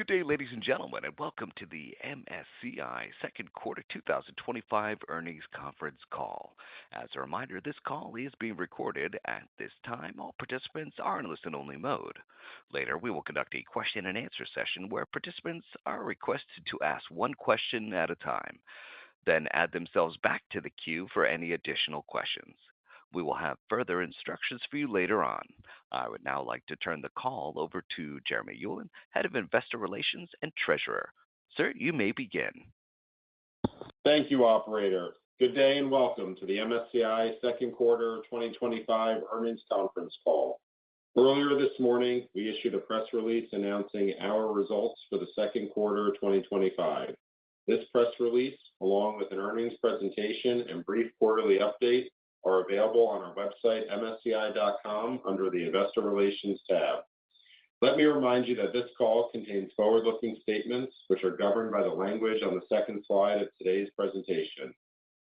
Good day, ladies and gentlemen, and welcome to the MSCI Second Quarter 2025 Earnings Conference Call. As a reminder, this call is being recorded. At this time, all participants are in listen-only mode. Later, we will conduct a question-and-answer session where participants are requested to ask one question at a time, then add themselves back to the queue for any additional questions. We will have further instructions for you later on. I would now like to turn the call over to Jeremy Ulan, Head of Investor Relations and Treasurer. Sir, you may begin. Thank you, Operator. Good day and welcome to the MSCI Second Quarter 2025 Earnings Conference Call. Earlier this morning, we issued a press release announcing our results for the second quarter of 2025. This press release, along with an earnings presentation and brief quarterly update, are available on our website, msci.com, under the Investor Relations tab. Let me remind you that this call contains forward-looking statements which are governed by the language on the second slide of today's presentation.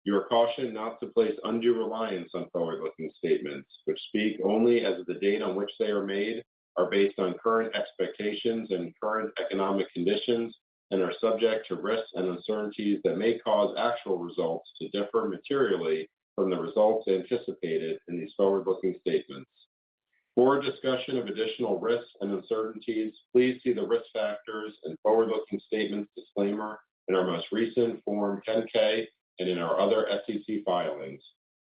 You are cautioned not to place undue reliance on forward-looking statements, which speak only as of the date on which they are made, are based on current expectations and current economic conditions, and are subject to risks and uncertainties that may cause actual results to differ materially from the results anticipated in these forward-looking statements. For a discussion of additional risks and uncertainties, please see the risk factors and forward-looking statements disclaimer in our most recent Form 10-K and in our other SEC filings.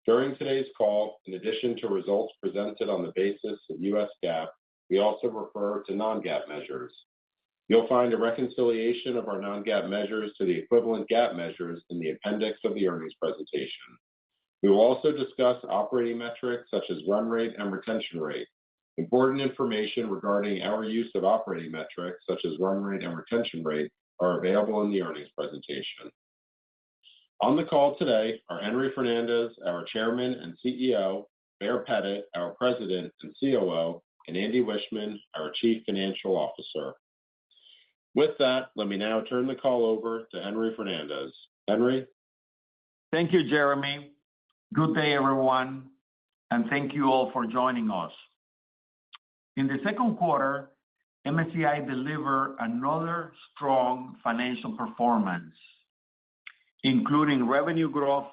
During today's call, in addition to results presented on the basis of U.S. GAAP, we also refer to non-GAAP measures. You'll find a reconciliation of our non-GAAP measures to the equivalent GAAP measures in the appendix of the earnings presentation. We will also discuss operating metrics such as run rate and retention rate. Important information regarding our use of operating metrics such as run rate and retention rate are available in the earnings presentation. On the call today are Henry Fernandez, our Chairman and CEO, Baer Pettit, our President and COO, and Andy Wiechmann, our Chief Financial Officer. With that, let me now turn the call over to Henry Fernandez. Henry? Thank you, Jeremy. Good day, everyone, and thank you all for joining us. In the second quarter, MSCI delivered another strong financial performance, including revenue growth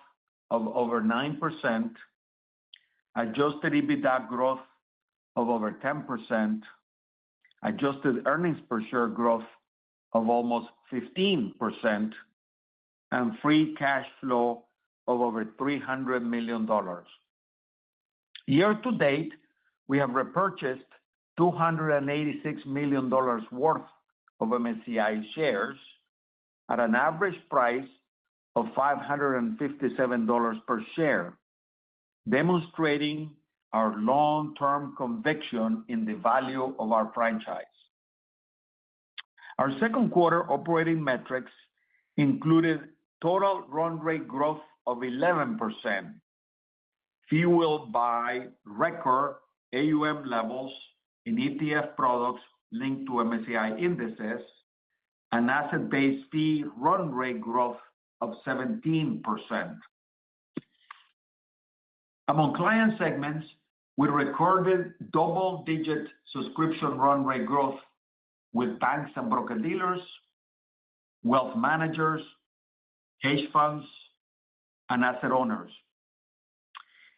of over 9%, adjusted EBITDA growth of over 10%, adjusted earnings per share growth of almost 15%, and free cash flow of over $300 million. Year to date, we have repurchased $286 million worth of MSCI shares at an average price of $557 per share, demonstrating our long-term conviction in the value of our franchise. Our second quarter operating metrics included total run rate growth of 11%, fueled by record AUM levels in ETF products linked to MSCI indices, and asset-based fee run rate growth of 17%. Among client segments, we recorded double-digit subscription run rate growth with banks and broker-dealers, wealth managers, hedge funds, and asset owners.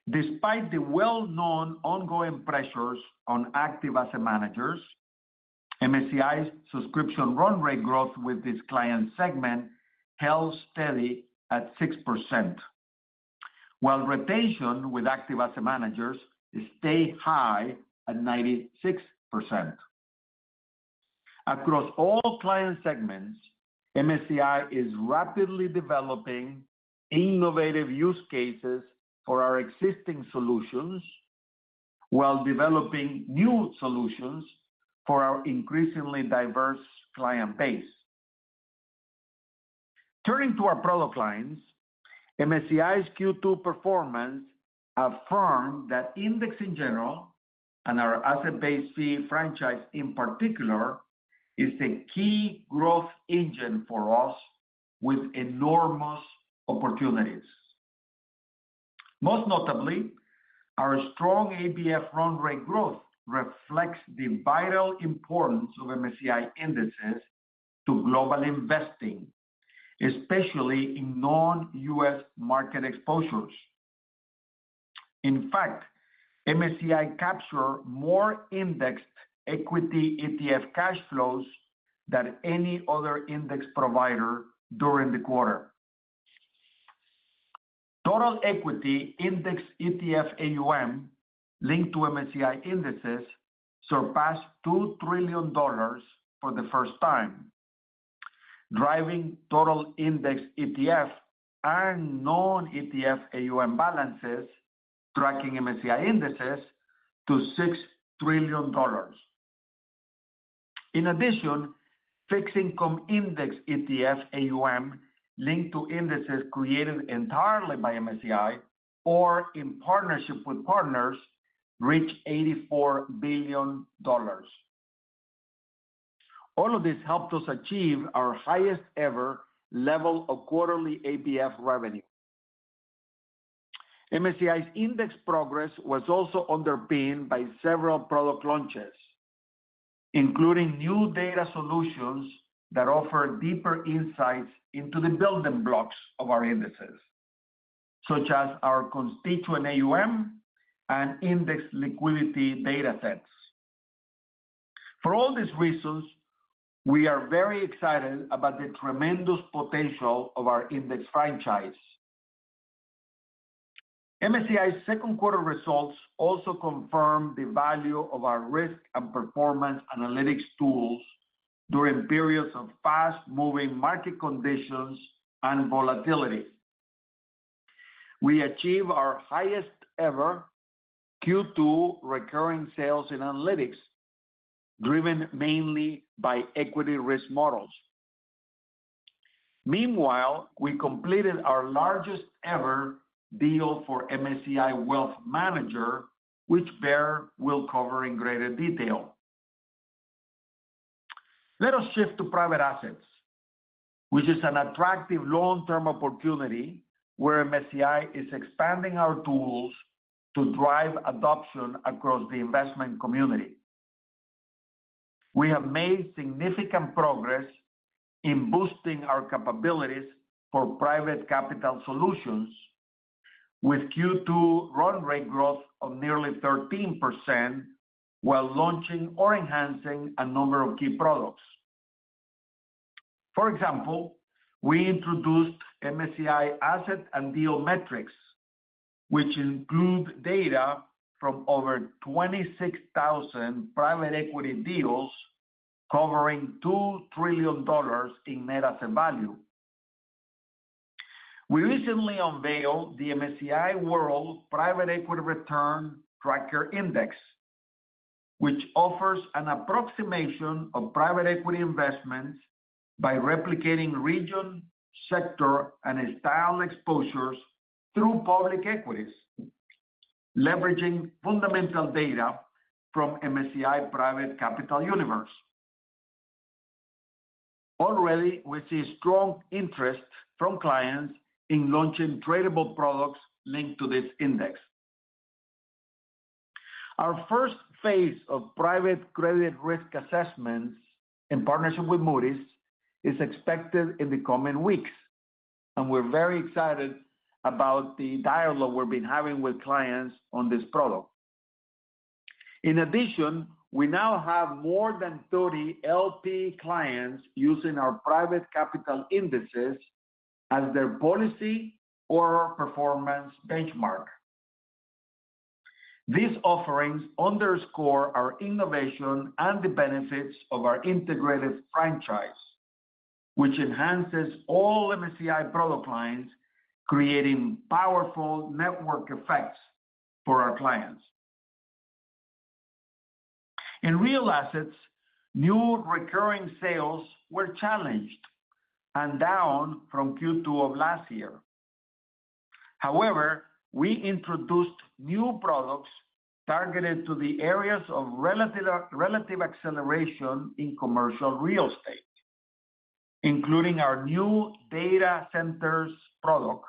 Despite the well-known ongoing pressures on active asset managers, MSCI's subscription run rate growth with this client segment held steady at 6%, while retention with active asset managers stayed high at 96%. Across all client segments, MSCI is rapidly developing innovative use cases for our existing solutions while developing new solutions for our increasingly diverse client base. Turning to our product lines, MSCI's Q2 performance affirmed that index in general, and our asset-based fee franchise in particular, is a key growth engine for us with enormous opportunities. Most notably, our strong ABF run rate growth reflects the vital importance of MSCI indices to global investing, especially in non-U.S. market exposures. In fact, MSCI captured more indexed equity ETF cash flows than any other index provider during the quarter. Total equity index ETF AUM linked to MSCI indices surpassed $2 trillion for the first time, driving total index ETF and non-ETF AUM balances tracking MSCI indices to $6 trillion. In addition, fixed income index ETF AUM linked to indices created entirely by MSCI or in partnership with partners reached $84 billion. All of this helped us achieve our highest ever level of quarterly ABF revenue. MSCI's index progress was also underpinned by several product launches, including new data solutions that offer deeper insights into the building blocks of our indices, such as our constituent AUM and index liquidity data sets. For all these reasons, we are very excited about the tremendous potential of our index franchise. MSCI's second quarter results also confirm the value of our risk and performance analytics tools during periods of fast-moving market conditions and volatility. We achieved our highest ever Q2 recurring sales in analytics, driven mainly by equity risk models. Meanwhile, we completed our largest ever deal for MSCI Wealth Manager, which Bear will cover in greater detail. Let us shift to private assets, which is an attractive long-term opportunity where MSCI is expanding our tools to drive adoption across the investment community. We have made significant progress in boosting our capabilities for private capital solutions, with Q2 run rate growth of nearly 13%, while launching or enhancing a number of key products. For example, we introduced MSCI Asset and Deal Metrics, which include data from over 26,000 private equity deals covering $2 trillion in net asset value. We recently unveiled the MSCI World Private Equity Return Tracker Index, which offers an approximation of private equity investments by replicating region, sector, and style exposures through public equities, leveraging fundamental data from MSCI Private Capital Universe. Already, we see strong interest from clients in launching tradable products linked to this index. Our first phase of private credit risk assessments in partnership with Moody's is expected in the coming weeks, and we're very excited about the dialogue we've been having with clients on this product. In addition, we now have more than 30 LP clients using our private capital indices as their policy or performance benchmark. These offerings underscore our innovation and the benefits of our integrated franchise, which enhances all MSCI product lines, creating powerful network effects for our clients. In real assets, new recurring sales were challenged and down from Q2 of last year. However, we introduced new products targeted to the areas of relative acceleration in commercial real estate, including our new data centers product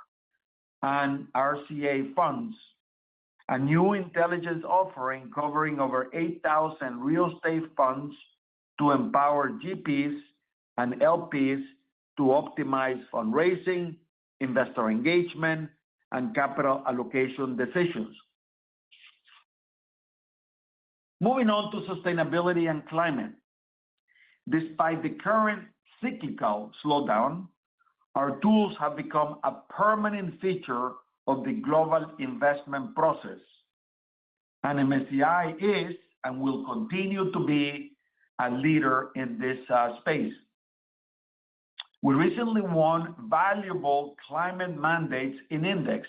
and RCA funds, a new intelligence offering covering over 8,000 real estate funds to empower GPs and LPs to optimize fundraising, investor engagement, and capital allocation decisions. Moving on to sustainability and climate. Despite the current cyclical slowdown, our tools have become a permanent feature of the global investment process. And MSCI is and will continue to be a leader in this space. We recently won valuable climate mandates in Index,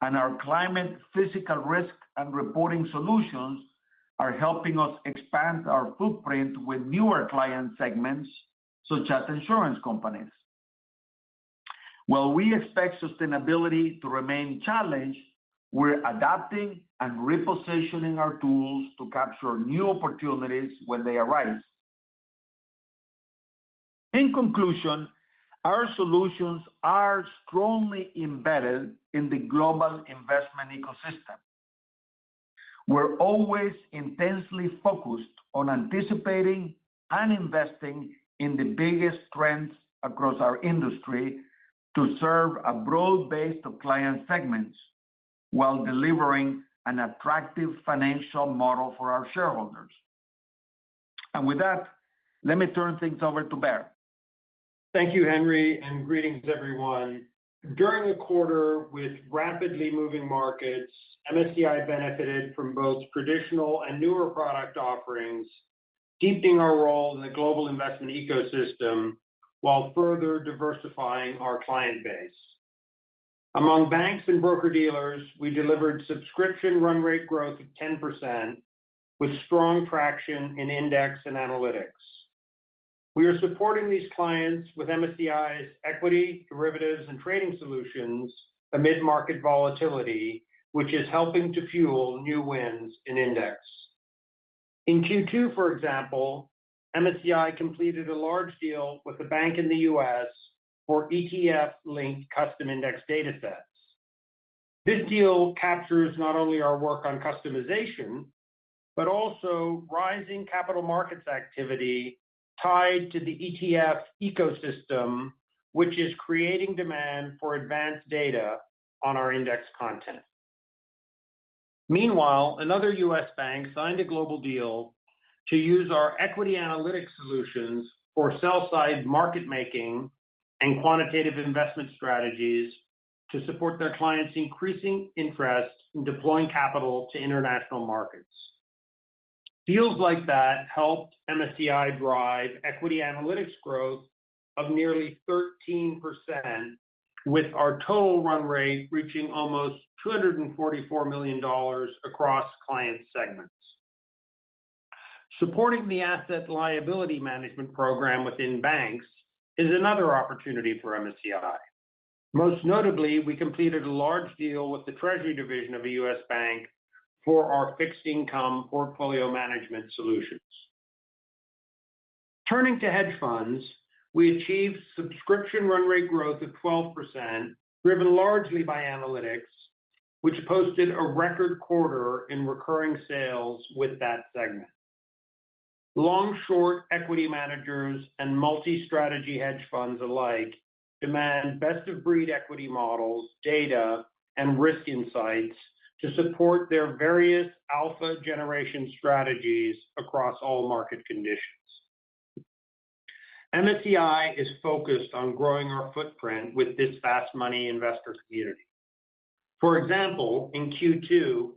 and our climate physical risk and reporting solutions are helping us expand our footprint with newer client segments, such as insurance companies. While we expect sustainability to remain challenged, we're adapting and repositioning our tools to capture new opportunities when they arise. In conclusion, our solutions are strongly embedded in the global investment ecosystem. We're always intensely focused on anticipating and investing in the biggest trends across our industry to serve a broad base of client segments while delivering an attractive financial model for our shareholders. And with that, let me turn things over to Bear. Thank you, Henry, and greetings, everyone. During a quarter with rapidly moving markets, MSCI benefited from both traditional and newer product offerings, deepening our role in the global investment ecosystem while further diversifying our client base. Among banks and broker-dealers, we delivered subscription run rate growth of 10%, with strong traction in Index and Analytics. We are supporting these clients with MSCI's equity, derivatives, and trading solutions amid market volatility, which is helping to fuel new wins in Index. In Q2, for example, MSCI completed a large deal with a bank in the US for ETF-linked custom index datasets. This deal captures not only our work on customization, but also rising capital markets activity tied to the ETF ecosystem, which is creating demand for advanced data on our index content. Meanwhile, another US bank signed a global deal to use our equity analytics solutions for sell-side market making and quantitative investment strategies to support their clients' increasing interest in deploying capital to international markets. Deals like that helped MSCI drive equity analytics growth of nearly 13%, with our total run rate reaching almost $244 million across client segments. Supporting the asset liability management program within banks is another opportunity for MSCI. Most notably, we completed a large deal with the Treasury Division of a US bank for our fixed income portfolio management solutions. Turning to hedge funds, we achieved subscription run rate growth of 12%, driven largely by analytics, which posted a record quarter in recurring sales with that segment. Long-short equity managers and multi-strategy hedge funds alike demand best-of-breed equity models, data, and risk insights to support their various alpha generation strategies across all market conditions. MSCI is focused on growing our footprint with this fast money investor community. For example, in Q2,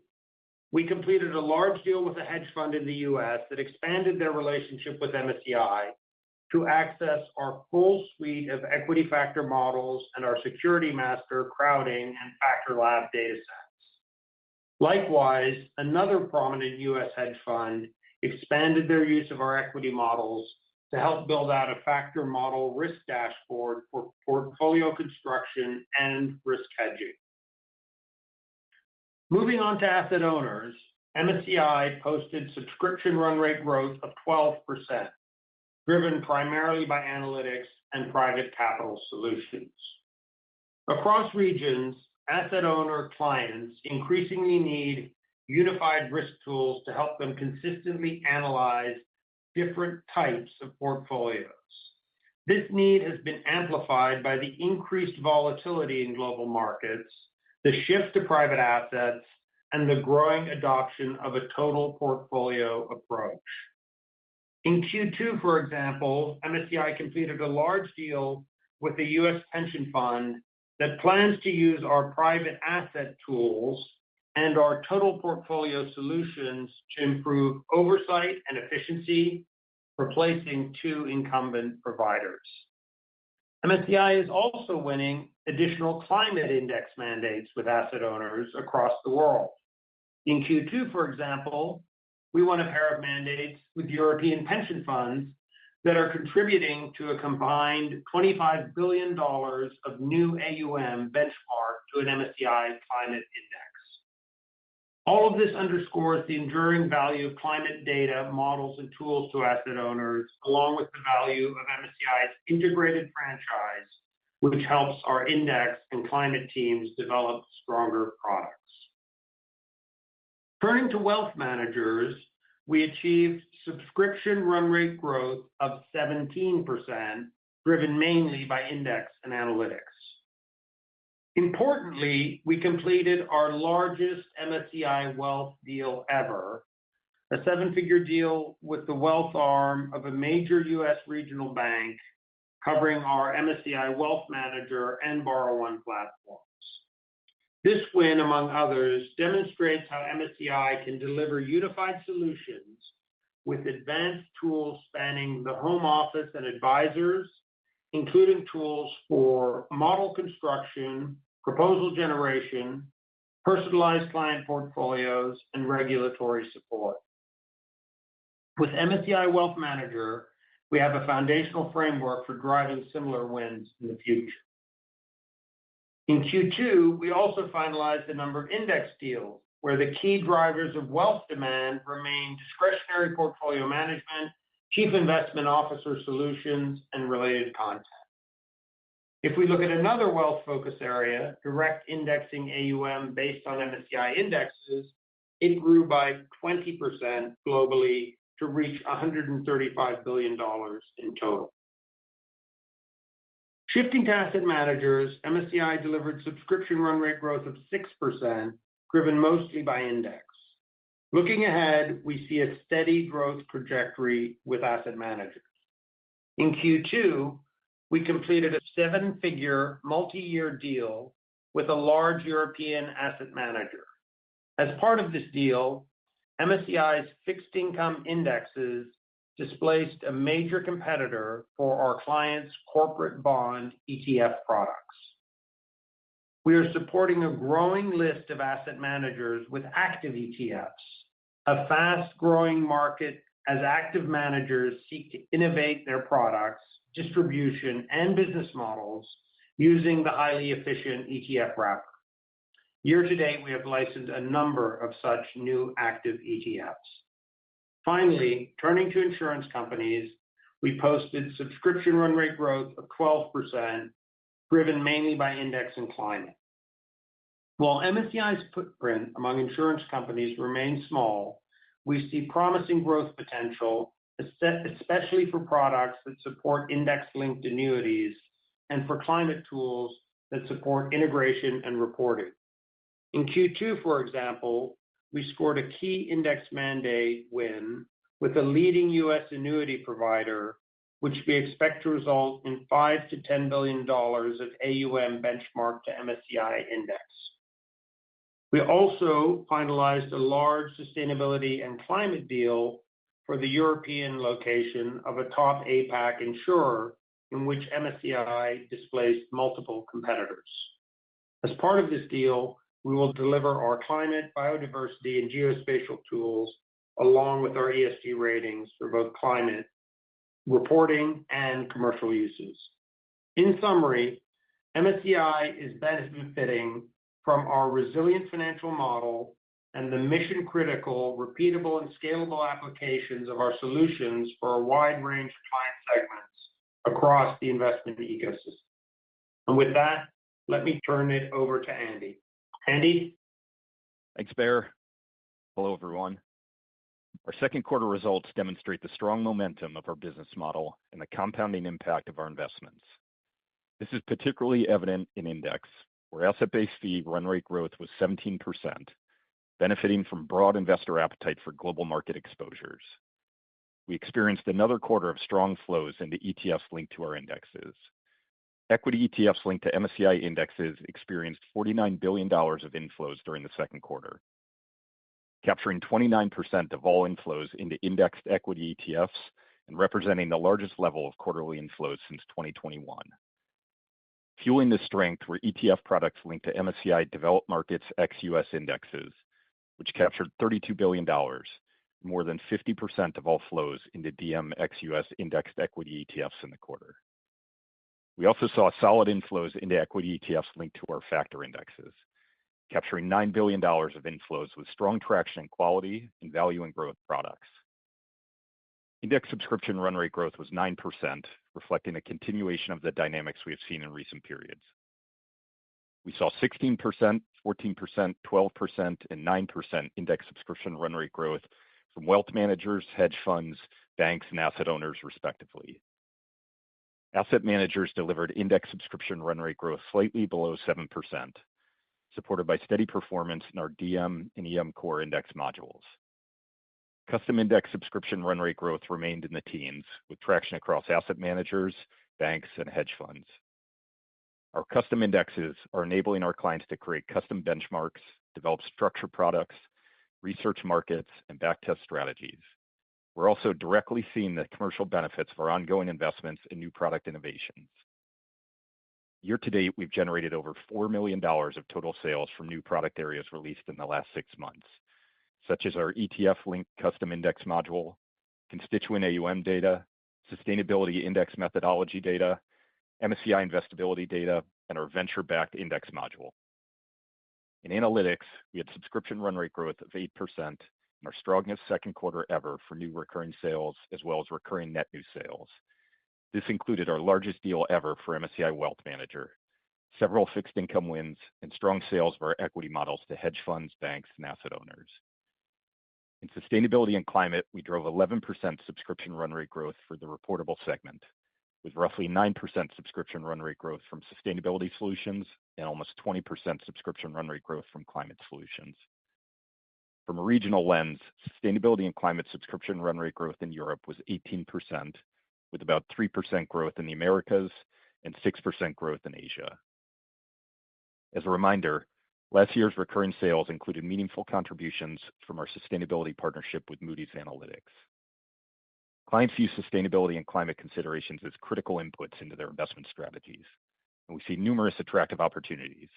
we completed a large deal with a hedge fund in the US that expanded their relationship with MSCI to access our full suite of equity factor models and our security master crowding and factor lab datasets. Likewise, another prominent US hedge fund expanded their use of our equity models to help build out a factor model risk dashboard for portfolio construction and risk hedging. Moving on to asset owners, MSCI posted subscription run rate growth of 12%, driven primarily by analytics and private capital solutions. Across regions, asset owner clients increasingly need unified risk tools to help them consistently analyze different types of portfolios. This need has been amplified by the increased volatility in global markets, the shift to private assets, and the growing adoption of a total portfolio approach. In Q2, for example, MSCI completed a large deal with a U.S. pension fund that plans to use our private asset tools and our total portfolio solutions to improve oversight and efficiency, replacing two incumbent providers. MSCI is also winning additional climate index mandates with asset owners across the world. In Q2, for example, we won a pair of mandates with European pension funds that are contributing to a combined $25 billion of new AUM benchmarked to an MSCI climate index. All of this underscores the enduring value of climate data, models, and tools to asset owners, along with the value of MSCI's integrated franchise, which helps our index and climate teams develop stronger products. Turning to wealth managers, we achieved subscription run rate growth of 17%, driven mainly by index and analytics. Importantly, we completed our largest MSCI wealth deal ever, a seven-figure deal with the wealth arm of a major U.S. regional bank, covering our MSCI Wealth Manager and BorrowOne platforms. This win, among others, demonstrates how MSCI can deliver unified solutions with advanced tools spanning the home office and advisors, including tools for model construction, proposal generation, personalized client portfolios, and regulatory support. With MSCI Wealth Manager, we have a foundational framework for driving similar wins in the future. In Q2, we also finalized a number of index deals where the key drivers of wealth demand remain discretionary portfolio management, chief investment officer solutions, and related content. If we look at another wealth focus area, direct indexing AUM based on MSCI indexes, it grew by 20% globally to reach $135 billion in total. Shifting to asset managers, MSCI delivered subscription run rate growth of 6%, driven mostly by index. Looking ahead, we see a steady growth trajectory with asset managers. In Q2, we completed a seven-figure multi-year deal with a large European asset manager. As part of this deal, MSCI's fixed income indexes displaced a major competitor for our clients' corporate bond ETF products. We are supporting a growing list of asset managers with active ETFs, a fast-growing market as active managers seek to innovate their products, distribution, and business models using the highly efficient ETF wrapper. Year to date, we have licensed a number of such new active ETFs. Finally, turning to insurance companies, we posted subscription run rate growth of 12%, driven mainly by index and climate. While MSCI's footprint among insurance companies remains small, we see promising growth potential, especially for products that support index-linked annuities and for climate tools that support integration and reporting. In Q2, for example, we scored a key index mandate win with a leading U.S. annuity provider, which we expect to result in $5 to $10 billion of AUM benchmarked to MSCI index. We also finalized a large sustainability and climate deal for the European location of a top APAC insurer, in which MSCI displaced multiple competitors. As part of this deal, we will deliver our climate, biodiversity, and geospatial tools, along with our ESG ratings for both climate reporting and commercial uses. In summary, MSCI is benefiting from our resilient financial model and the mission-critical, repeatable, and scalable applications of our solutions for a wide range of client segments across the investment ecosystem. And with that, let me turn it over to Andy. Andy? Thanks, Bear. Hello, everyone. Our second quarter results demonstrate the strong momentum of our business model and the compounding impact of our investments. This is particularly evident in Index, where asset-based fee run rate growth was 17%, benefiting from broad investor appetite for global market exposures. We experienced another quarter of strong flows into ETFs linked to our indexes. Equity ETFs linked to MSCI indexes experienced $49 billion of inflows during the second quarter, capturing 29% of all inflows into indexed equity ETFs and representing the largest level of quarterly inflows since 2021. Fueling this strength were ETF products linked to MSCI Developed Markets ex-US indexes, which captured $32 billion, more than 50% of all flows into DM ex-US indexed equity ETFs in the quarter. We also saw solid inflows into equity ETFs linked to our factor indexes, capturing $9 billion of inflows with strong traction in quality and value and growth products. Index subscription run rate growth was 9%, reflecting a continuation of the dynamics we have seen in recent periods. We saw 16%, 14%, 12%, and 9% index subscription run rate growth from wealth managers, hedge funds, banks, and asset owners, respectively. Asset managers delivered index subscription run rate growth slightly below 7%, supported by steady performance in our DM and EM core index modules. Custom index subscription run rate growth remained in the teens, with traction across asset managers, banks, and hedge funds. Our custom indexes are enabling our clients to create custom benchmarks, develop structured products, research markets, and backtest strategies. We're also directly seeing the commercial benefits of our ongoing investments in new product innovations. Year to date, we've generated over $4 million of total sales from new product areas released in the last 6 months, such as our ETF-linked custom index module, constituent AUM data, sustainability index methodology data, MSCI investability data, and our venture-backed index module. In analytics, we had subscription run rate growth of 8% and our strongest second quarter ever for new recurring sales, as well as recurring net new sales. This included our largest deal ever for MSCI Wealth Manager, several fixed income wins, and strong sales of our equity models to hedge funds, banks, and asset owners. In sustainability and climate, we drove 11% subscription run rate growth for the reportable segment, with roughly 9% subscription run rate growth from sustainability solutions and almost 20% subscription run rate growth from climate solutions. From a regional lens, sustainability and climate subscription run rate growth in Europe was 18%, with about 3% growth in the Americas and 6% growth in Asia. As a reminder, last year's recurring sales included meaningful contributions from our sustainability partnership with Moody's Analytics. Clients use sustainability and climate considerations as critical inputs into their investment strategies, and we see numerous attractive opportunities,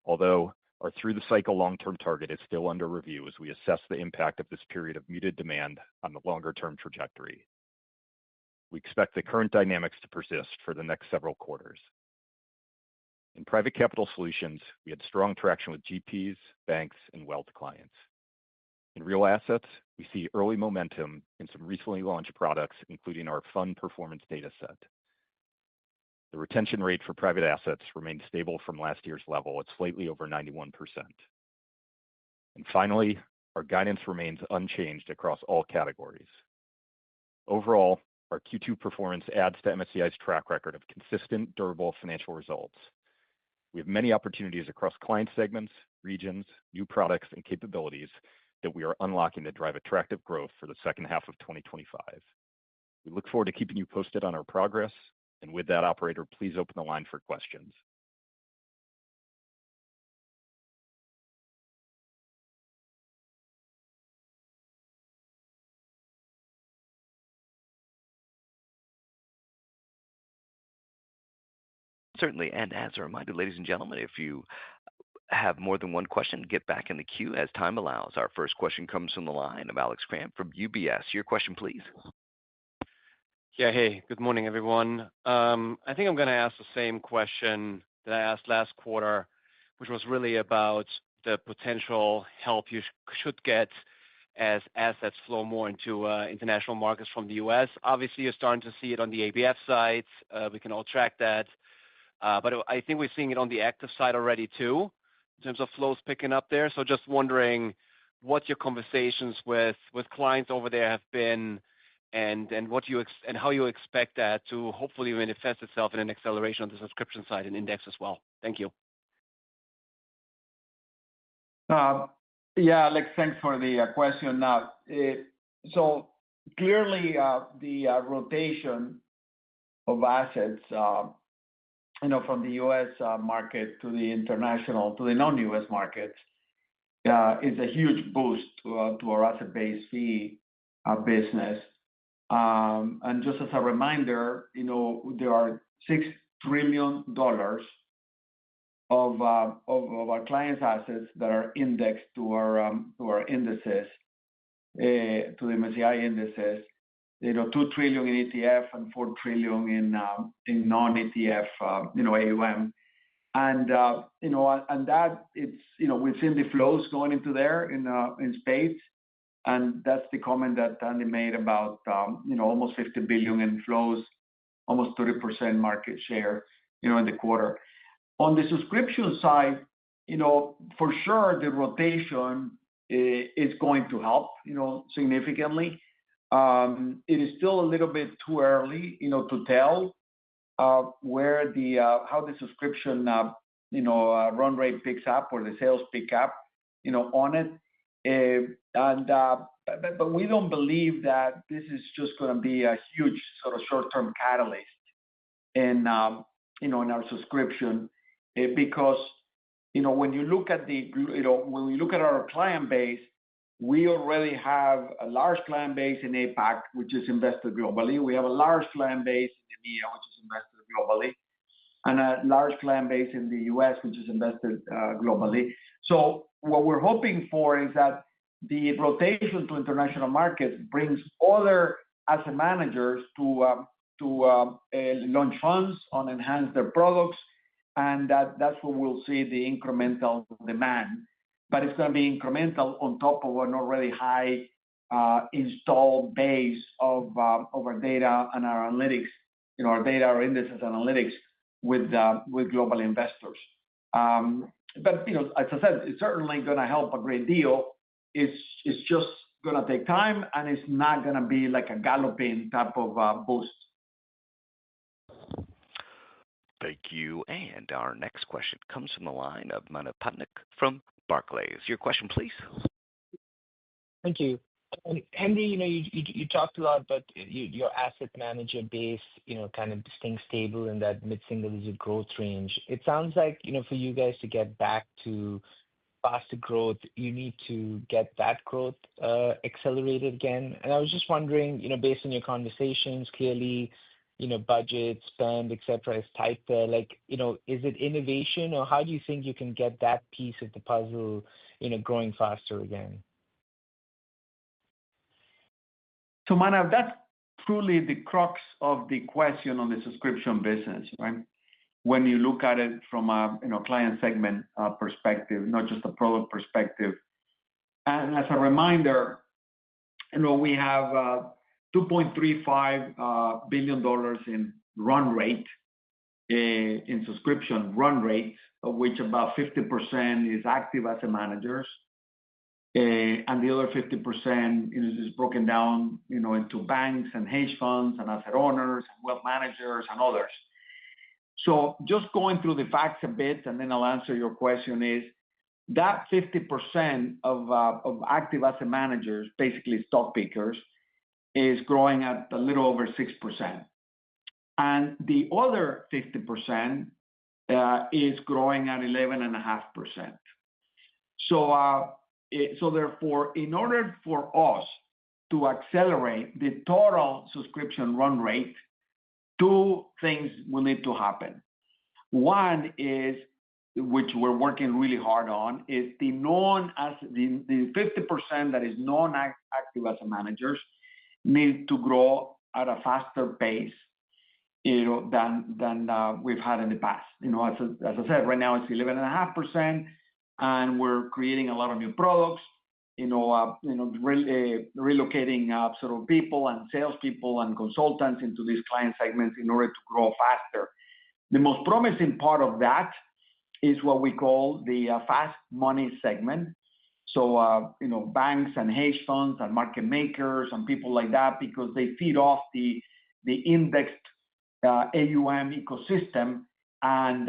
although our through-the-cycle long-term target is still under review as we assess the impact of this period of muted demand on the longer-term trajectory. We expect the current dynamics to persist for the next several quarters. In private capital solutions, we had strong traction with GPs, banks, and wealth clients. In real assets, we see early momentum in some recently launched products, including our fund performance data set. The retention rate for private assets remained stable from last year's level at slightly over 91%. And finally, our guidance remains unchanged across all categories. Overall, our Q2 performance adds to MSCI's track record of consistent, durable financial results. We have many opportunities across client segments, regions, new products, and capabilities that we are unlocking to drive attractive growth for the second half of 2025. We look forward to keeping you posted on our progress. And with that, operator, please open the line for questions. Certainly, and as a reminder, ladies and gentlemen, if you have more than one question, get back in the queue as time allows. Our first question comes from the line of Alex Kramm from UBS. Your question, please. Yeah, hey, good morning, everyone. I think I'm going to ask the same question that I asked last quarter, which was really about the potential help you should get as assets flow more into international markets from the US. Obviously, you're starting to see it on the ABF side. We can all track that. But I think we're seeing it on the active side already, too, in terms of flows picking up there. So just wondering what your conversations with clients over there have been, and how you expect that to hopefully manifest itself in an acceleration on the subscription side and index as well. Thank you. Yeah, Alex, thanks for the question. So clearly, the rotation of assets, from the U.S. market to the international, to the non-U.S. markets, is a huge boost to our asset-based fee business. And just as a reminder, there are $6 trillion of our clients' assets that are indexed to our indices, to the MSCI indices. $2 trillion in ETF and $4 trillion in non-ETF, AUM. And that we've seen the flows going into there in spades. And that's the comment that Andy made about, almost $50 billion in flows, almost 30% market share, in the quarter. On the subscription side, for sure the rotation is going to help, significantly. It is still a little bit too early, to tell where how the subscription run rate picks up or the sales pick up, on it. But we don't believe that this is just going to be a huge sort of short-term catalyst in our subscription, because when you look at when we look at our client base, we already have a large client base in APAC, which is invested globally. We have a large client base in EMEA, which is invested globally, and a large client base in the US, which is invested globally. So what we're hoping for is that the rotation to international markets brings other asset managers to launch funds on enhance their products, and that's where we'll see the incremental demand. But it's going to be incremental on top of an already high installed base of our data and our analytics, our data, our indices analytics with global investors. But as I said, it's certainly going to help a great deal. It's just going to take time, and it's not going to be like a galloping type of boost. Thank you. And our next question comes from the line of Manav Patnaik from Barclays. Your question, please. Thank you. Henry, you talked a lot about your asset manager base, kind of staying stable in that mid-single-digit growth range. It sounds like, for you guys to get back to faster growth, you need to get that growth accelerated again. And I was just wondering, based on your conversations, clearly, budget, spend, et cetera, is tight there. Like, is it innovation, or how do you think you can get that piece of the puzzle, growing faster again? So, Manav, that's truly the crux of the question on the subscription business, right? When you look at it from a client segment perspective, not just a product perspective. And as a reminder, we have $2.35 billion in run rate, in subscription run rate, of which about 50% is active asset managers. And the other 50% is broken down, into banks and hedge funds and asset owners and wealth managers and others. So just going through the facts a bit, and then I'll answer your question, is that 50% of active asset managers, basically stock pickers, is growing at a little over 6%. And the other 50% is growing at 11.5%. So therefore, in order for us to accelerate the total subscription run rate, two things will need to happen. One is, which we're working really hard on, is the 50% that is non-active asset managers need to grow at a faster pace, than we've had in the past. As I said, right now it's 11.5%, and we're creating a lot of new products. Relocating sort of people and salespeople and consultants into these client segments in order to grow faster. The most promising part of that is what we call the fast money segment, So, banks and hedge funds and market makers and people like that, because they feed off the indexed AUM ecosystem, and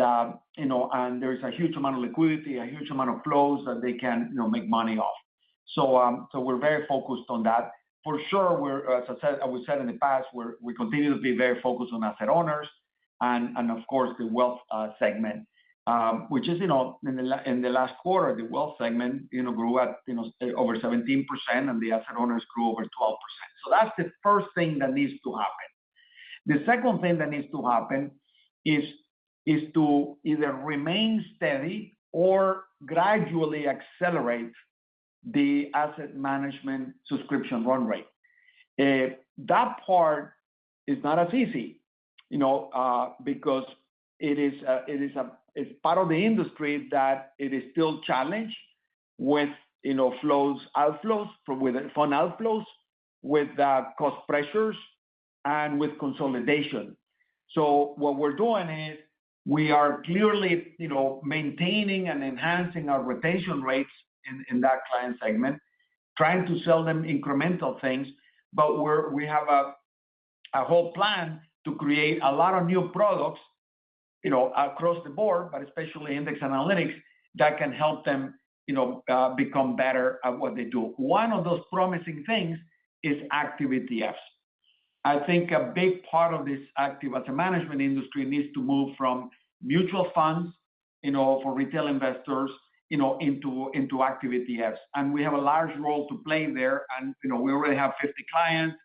and there's a huge amount of liquidity, a huge amount of flows that they can make money off. So we're very focused on that. For sure, we said in the past, we continue to be very focused on asset owners and of course the wealth segment, which is in the last quarter the wealth segment grew at over 17%, and the asset owners grew over 12%. So that's the first thing that needs to happen. The second thing that needs to happen is to either remain steady or gradually accelerate the asset management subscription run rate. That part is not as easy, because it's part of the industry that it is still challenged with outflows, with fund outflows, with cost pressures, and with consolidation. So what we're doing is we are clearly maintaining and enhancing our retention rates in that client segment, trying to sell them incremental things, but we have a whole plan to create a lot of new products across the board, but especially index analytics that can help them become better at what they do. One of those promising things is active ETFs. I think a big part of this active asset management industry needs to move from mutual funds, for retail investors, into active ETFs. And we have a large role to play there. And, we already have 50 clients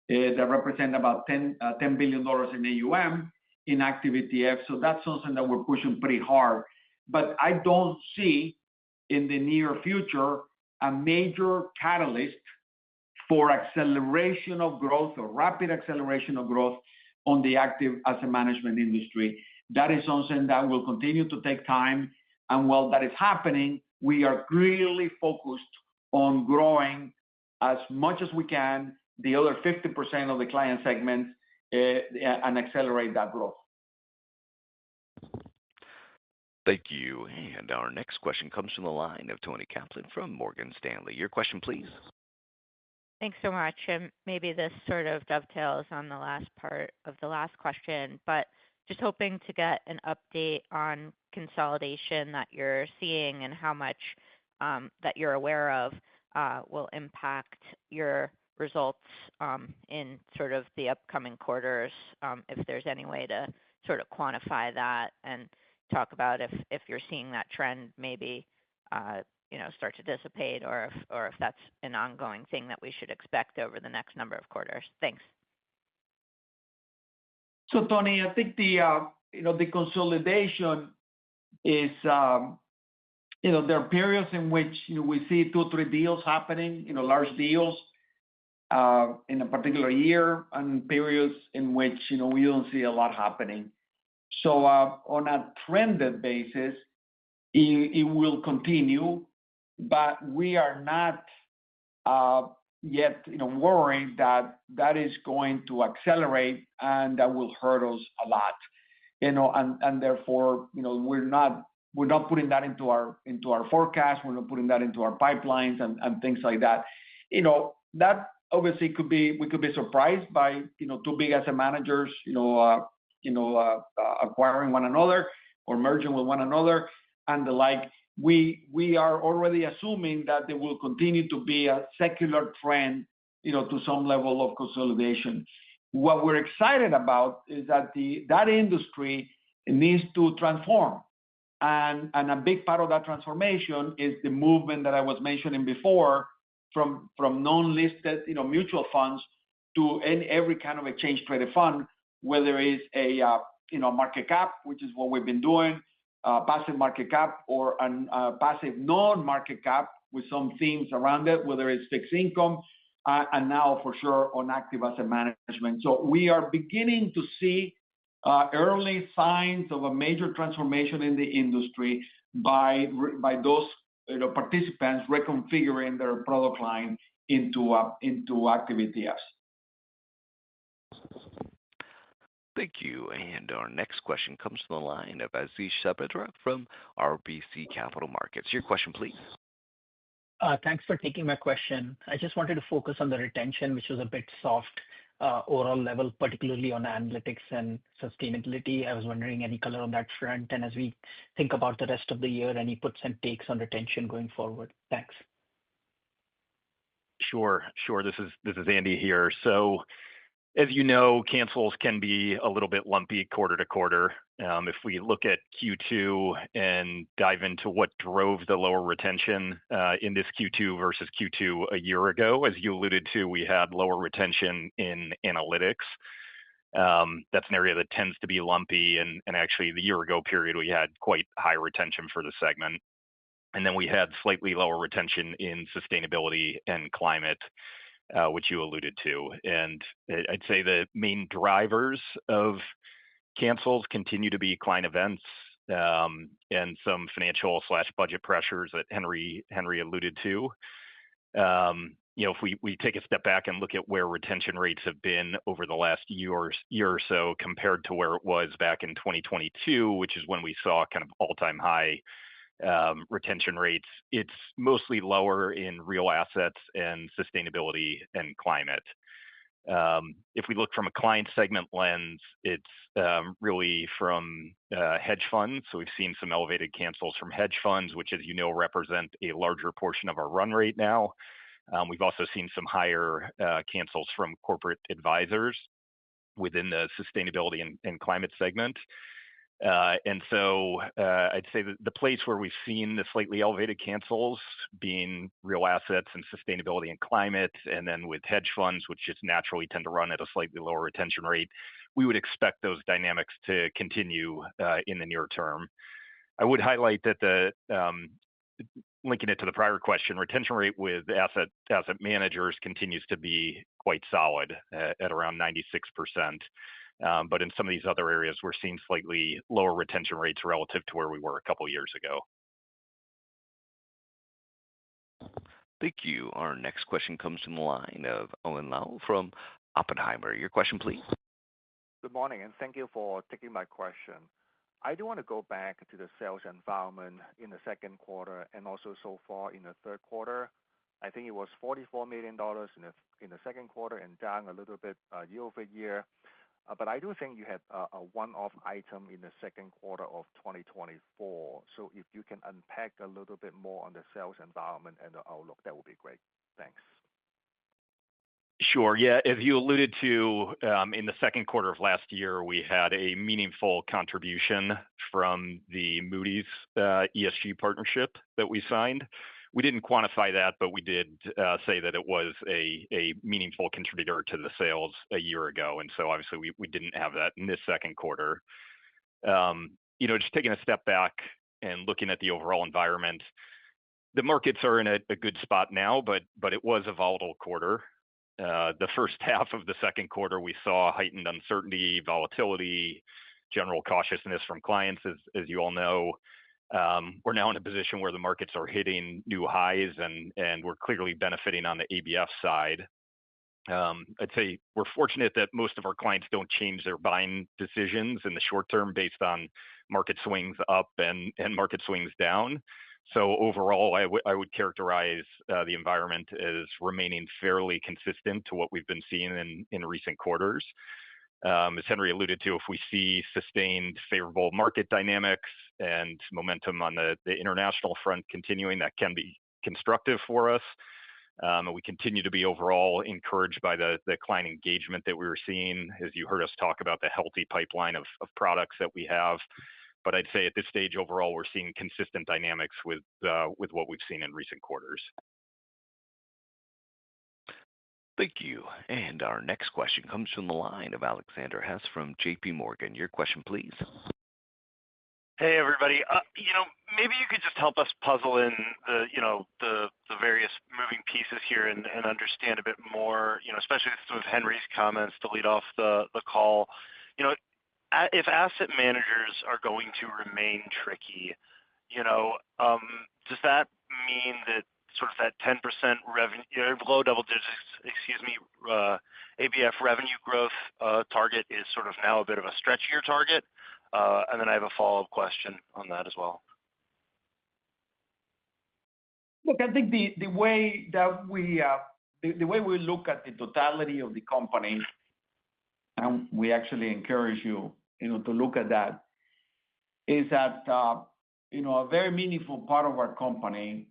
that represent about $10 billion in AUM in active ETFs. So that's something that we're pushing pretty hard. But I don't see in the near future a major catalyst for acceleration of growth or rapid acceleration of growth on the active asset management industry. That is something that will continue to take time. And while that is happening, we are really focused on growing as much as we can the other 50% of the client segments and accelerate that growth. Thank you. And our next question comes from the line of Toni Kaplan from Morgan Stanley. Your question, please. Thanks so much. And maybe this sort of dovetails on the last part of the last question, but just hoping to get an update on consolidation that you're seeing and how much that you're aware of will impact your results in sort of the upcoming quarters, if there's any way to sort of quantify that and talk about if you're seeing that trend maybe start to dissipate, or if that's an ongoing thing that we should expect over the next number of quarters. Thanks. So, Tony, I think the consolidation is, there are periods in which we see 2-3 deals happening, large deals in a particular year, and periods in which we don't see a lot happening. So on a trended basis, it will continue, but we are not yet worried that that is going to accelerate and that will hurt us a lot. And therefore, we're not putting that into our forecast. We're not putting that into our pipelines and things like that. That obviously we could be surprised by two big asset managers acquiring one another or merging with one another and the like. We are already assuming that there will continue to be a secular trend to some level of consolidation. What we're excited about is that that industry needs to transform. And a big part of that transformation is the movement that I was mentioning before from non-listed mutual funds to every kind of exchange traded fund, whether it's a market cap, which is what we've been doing, passive market cap, or passive non-market cap with some themes around it, whether it's fixed income, and now for sure on active asset management. So we are beginning to see early signs of a major transformation in the industry by those participants reconfiguring their product line into active ETFs. Thank you. And our next question comes from the line of Ashish Sabadra from RBC Capital Markets. Your question, please. Thanks for taking my question. I just wanted to focus on the retention, which was a bit soft overall level, particularly on analytics and sustainability. I was wondering any color on that front. And as we think about the rest of the year, any puts and takes on retention going forward? Thanks. Sure. This is Andy here. So as you know, cancels can be a little bit lumpy quarter to quarter. If we look at Q2 and dive into what drove the lower retention in this Q2 versus Q2 a year ago, as you alluded to, we had lower retention in analytics. That's an area that tends to be lumpy. And actually, the year ago period, we had quite high retention for the segment. And then we had slightly lower retention in sustainability and climate, which you alluded to. And I'd say the main drivers of cancels continue to be client events and some financial/budget pressures that Henry alluded to. If we take a step back and look at where retention rates have been over the last year or so compared to where it was back in 2022, which is when we saw kind of all-time high retention rates, it's mostly lower in real assets and sustainability and climate. If we look from a client segment lens, it's really from hedge funds. So we've seen some elevated cancels from hedge funds, which, as you know, represent a larger portion of our run rate now. We've also seen some higher cancels from corporate advisors within the sustainability and climate segment. And so I'd say that the place where we've seen the slightly elevated cancels being real assets and sustainability and climate, and then with hedge funds, which just naturally tend to run at a slightly lower retention rate, we would expect those dynamics to continue in the near term. I would highlight that linking it to the prior question, retention rate with asset managers continues to be quite solid at around 96%. But in some of these other areas, we're seeing slightly lower retention rates relative to where we were a couple of years ago. Thank you. Our next question comes from the line of Owen Lau from Oppenheimer. Your question, please. Good morning, and thank you for taking my question. I do want to go back to the sales environment in the second quarter and also so far in the third quarter. I think it was $44 million in the second quarter and down a little bit year over year. But I do think you had a one-off item in the second quarter of 2024. So if you can unpack a little bit more on the sales environment and the outlook, that would be great. Thanks. Sure. Yeah. As you alluded to, in the second quarter of last year, we had a meaningful contribution from the Moody's ESG partnership that we signed. We didn't quantify that, but we did say that it was a meaningful contributor to the sales a year ago. And so obviously, we didn't have that in this second quarter. Just taking a step back and looking at the overall environment, the markets are in a good spot now, but it was a volatile quarter. The first half of the second quarter, we saw heightened uncertainty, volatility, general cautiousness from clients, as you all know. We're now in a position where the markets are hitting new highs, and we're clearly benefiting on the ABF side. I'd say we're fortunate that most of our clients don't change their buying decisions in the short term based on market swings up and market swings down. So overall, I would characterize the environment as remaining fairly consistent to what we've been seeing in recent quarters. As Henry alluded to, if we see sustained favorable market dynamics and momentum on the international front continuing, that can be constructive for us. And we continue to be overall encouraged by the client engagement that we were seeing, as you heard us talk about the healthy pipeline of products that we have. But I'd say at this stage, overall, we're seeing consistent dynamics with what we've seen in recent quarters. Thank you. And our next question comes from the line of Alexander Hess from JP Morgan. Your question, please. Hey, everybody. Maybe you could just help us puzzle in the various moving pieces here and understand a bit more, especially with Henry's comments to lead off the call. If asset managers are going to remain tricky, does that mean that sort of that 10% revenue, low double digits, ABF revenue growth target is sort of now a bit of a stretchier target? And then I have a follow-up question on that as well. Look, I think the way that the way we look at the totality of the company, and we actually encourage you, to look at that, is that a very meaningful part of our company,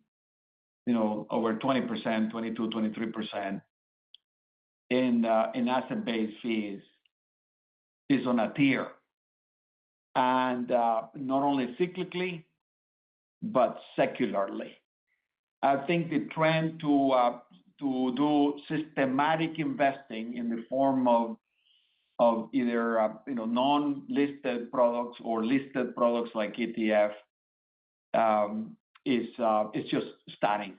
over 20%, 22, 23% in asset-based fees is on a tier, and not only cyclically but secularly. I think the trend to do systematic investing in the form of either non-listed products or listed products like ETF is just starting.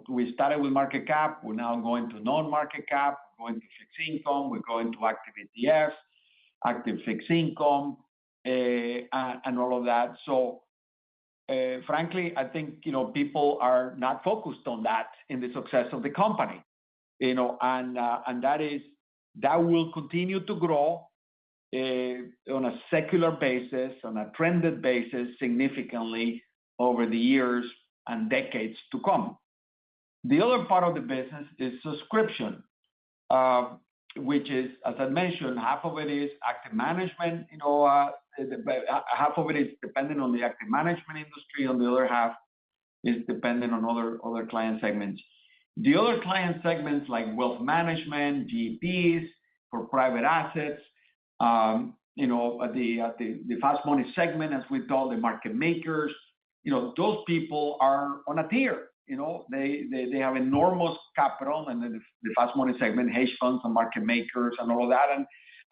We started with market cap. We're now going to non-market cap. We're going to fixed income. We're going to active ETFs, active fixed income, and all of that. So, frankly, I think people are not focused on that in the success of the company. And that will continue to grow on a secular basis, on a trended basis, significantly over the years and decades to come. The other part of the business is subscription, which is, as I mentioned, half of it is active management. Half of it is dependent on the active management industry, and the other half is dependent on other client segments. The other client segments like wealth management, GPs for private assets, the fast money segment, as we call the market makers, those people are on a tier. They have enormous capital, and then the fast money segment, hedge funds and market makers and all of that,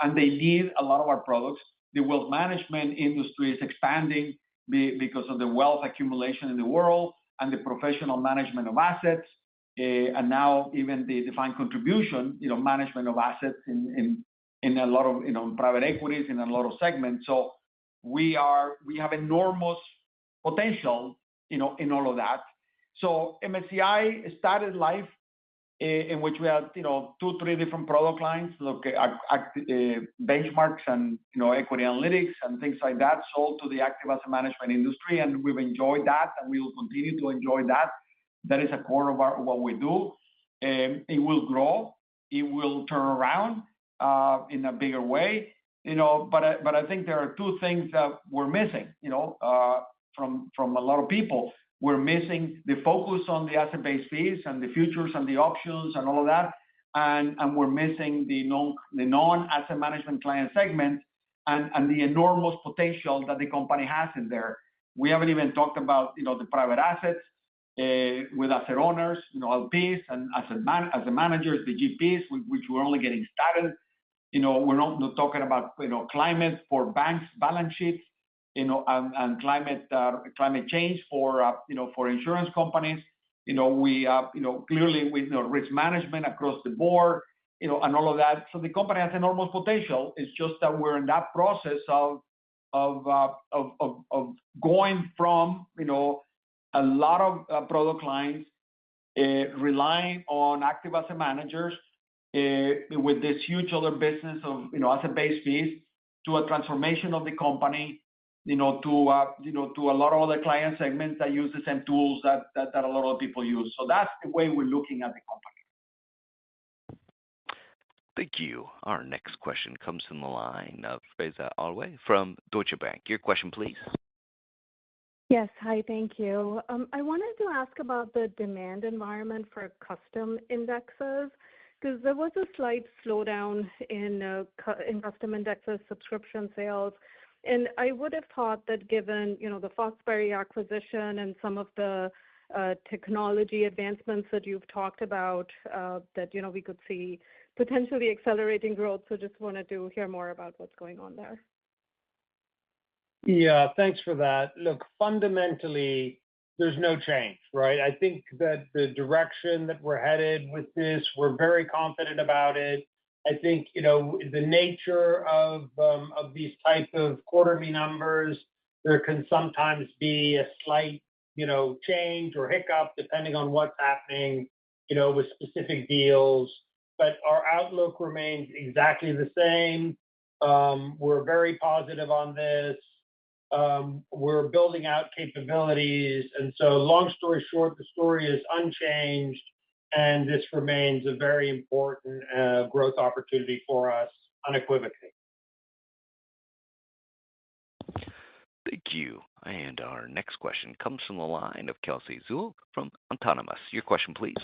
and they need a lot of our products. The wealth management industry is expanding because of the wealth accumulation in the world and the professional management of assets, and now even the defined contribution, management of assets in a lot of private equities in a lot of segments. So we have enormous potential, in all of that. So MSCI started life in which we had 2-3 different product lines, benchmarks and equity analytics and things like that, sold to the active asset management industry, and we've enjoyed that, and we will continue to enjoy that. That is a core of what we do. It will grow. It will turn around in a bigger way, But I think there are two things that we're missing, from a lot of people. We're missing the focus on the asset-based fees and the futures and the options and all of that, and we're missing the non-asset management client segment and the enormous potential that the company has in there. We haven't even talked about the private assets with asset owners, LPs and asset managers, the GPs, which we're only getting started. We're not talking about climate for banks' balance sheets, and climate change for insurance companies. We clearly with risk management across the board, and all of that. So the company has enormous potential. It's just that we're in that process of going from a lot of product lines relying on active asset managers with this huge other business of asset-based fees, to a transformation of the company to a lot of other client segments that use the same tools that a lot of people use. So that's the way we're looking at the company. Thank you. Our next question comes from the line of Faiza Alwy from Deutsche Bank. Your question, please. Yes. Hi, thank you. I wanted to ask about the demand environment for custom indexes, because there was a slight slowdown in custom indexes subscription sales. And I would have thought that given, the Foxberry acquisition and some of the technology advancements that you've talked about, that, we could see potentially accelerating growth. So just wanted to hear more about what's going on there. Yeah, thanks for that. Look, fundamentally, there's no change, right? I think that the direction that we're headed with this, we're very confident about it. I think, the nature of these type of quarterly numbers, there can sometimes be a slight, change or hiccup depending on what's happening, with specific deals. But our outlook remains exactly the same. We're very positive on this. We're building out capabilities. And so long story short, the story is unchanged, and this remains a very important growth opportunity for us unequivocally. Thank you. And our next question comes from the line of Kelsey Zhu from Autonomous. Your question, please.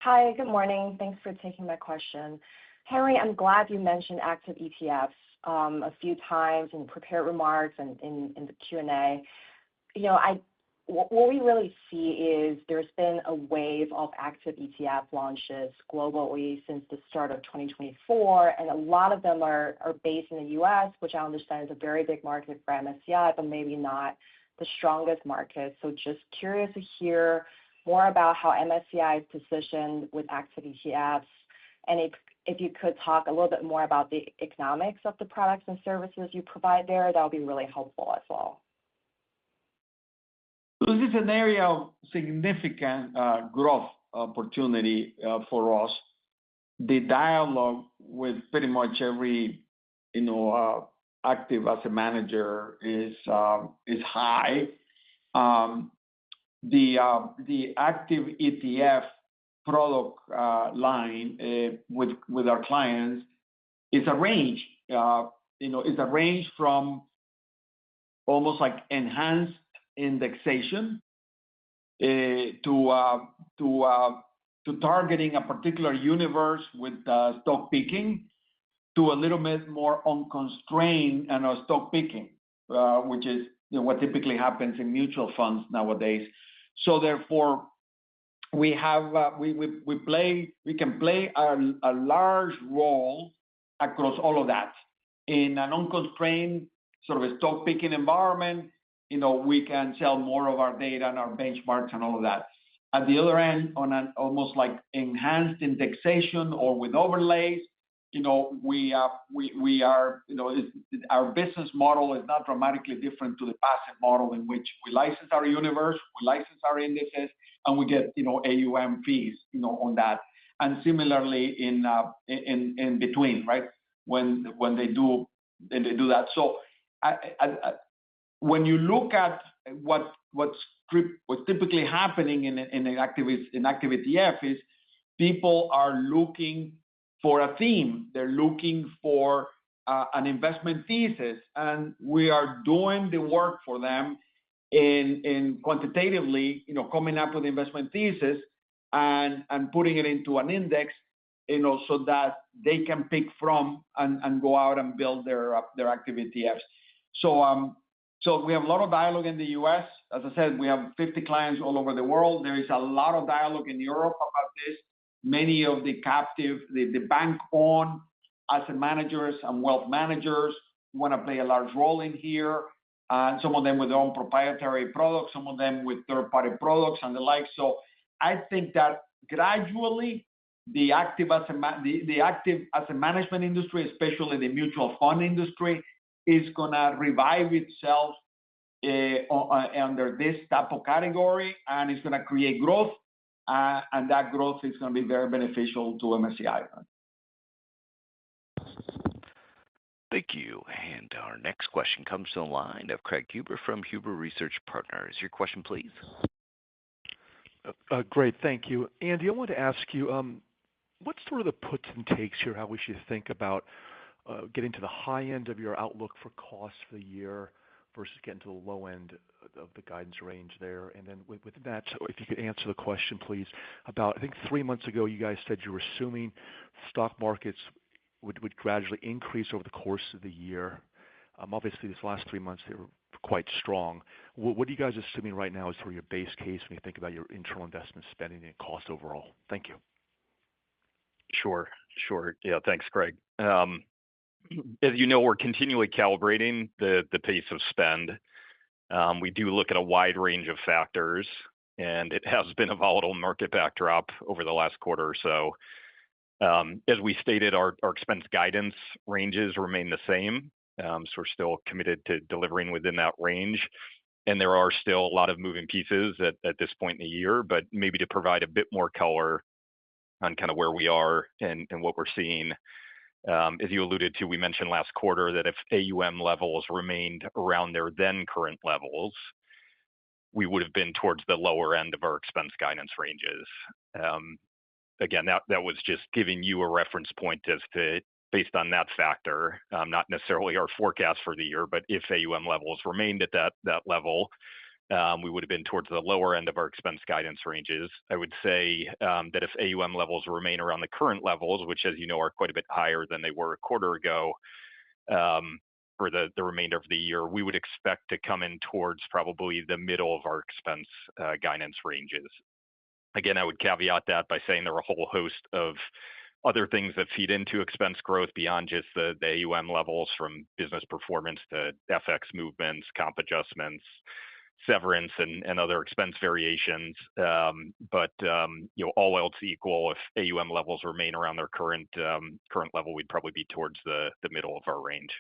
Hi, good morning. Thanks for taking my question. Henry, I'm glad you mentioned active ETFs a few times in prepared remarks and in the Q&A. What we really see is there's been a wave of active ETF launches globally since the start of 2024, and a lot of them are based in the U.S., which I understand is a very big market for MSCI, but maybe not the strongest market. So just curious to hear more about how MSCI is positioned with active ETFs, and if you could talk a little bit more about the economics of the products and services you provide there, that would be really helpful as well. This is an area of significant growth opportunity for us. The dialogue with pretty much every active asset manager is high. The active ETF product line with our clients is a range. It's a range from almost like enhanced indexation to targeting a particular universe with stock picking, to a little bit more unconstrained and stock picking, which is what typically happens in mutual funds nowadays. So therefore, we can play a large role across all of that. In an unconstrained sort of a stock picking environment, we can sell more of our data and our benchmarks and all of that. At the other end, on an almost like enhanced indexation or with overlays, our business model is not dramatically different to the passive model, in which we license our universe, we license our indices, and we get AUM fees on that. And similarly in between, right? When they do that. So when you look at what's typically happening in active ETF is people are looking for a theme. They're looking for an investment thesis, and we are doing the work for them in quantitatively, coming up with investment thesis and putting it into an index, so that they can pick from and go out and build their active ETFs. So we have a lot of dialogue in the U.S. As I said, we have 50 clients all over the world. There is a lot of dialogue in Europe about this. Many of the captive, the bank-owned asset managers and wealth managers want to play a large role in here. Some of them with their own proprietary products, some of them with third-party products and the like. So I think that gradually the active asset management industry, especially the mutual fund industry, is going to revive itself under this type of category, and it's going to create growth, and that growth is going to be very beneficial to MSCI. Thank you. And our next question comes to the line of Craig Huber from Huber Research Partners. Your question, please. Great, thank you. Andy, I want to ask you, what's sort of the puts and takes here, how we should think about getting to the high end of your outlook for costs for the year versus getting to the low end of the guidance range there? And then with that, so if you could answer the question, please, about, I think 3 months ago, you guys said you were assuming stock markets would gradually increase over the course of the year. Obviously, this last 3 months, they were quite strong. What are you guys assuming right now is for your base case when you think about your internal investment spending and cost overall? Thank you. Sure. Yeah, thanks, Craig. As you know, we're continually calibrating the pace of spend. We do look at a wide range of factors, and it has been a volatile market backdrop over the last quarter or so. As we stated, our expense guidance ranges remain the same. So we're still committed to delivering within that range. And there are still a lot of moving pieces at this point in the year, but maybe to provide a bit more color on kind of where we are and what we're seeing. As you alluded to, we mentioned last quarter that if AUM levels remained around their then current levels, we would have been towards the lower end of our expense guidance ranges. Again, that was just giving you a reference point as to, based on that factor, not necessarily our forecast for the year, but if AUM levels remained at that level, we would have been towards the lower end of our expense guidance ranges. I would say that if AUM levels remain around the current levels, which, as you know, are quite a bit higher than they were a quarter ago, for the remainder of the year, we would expect to come in towards probably the middle of our expense guidance ranges. Again, I would caveat that by saying there are a whole host of other things that feed into expense growth beyond just the AUM levels, from business performance to FX movements, comp adjustments, severance, and other expense variations. But all else equal, if AUM levels remain around their current level, we'd probably be towards the middle of our range.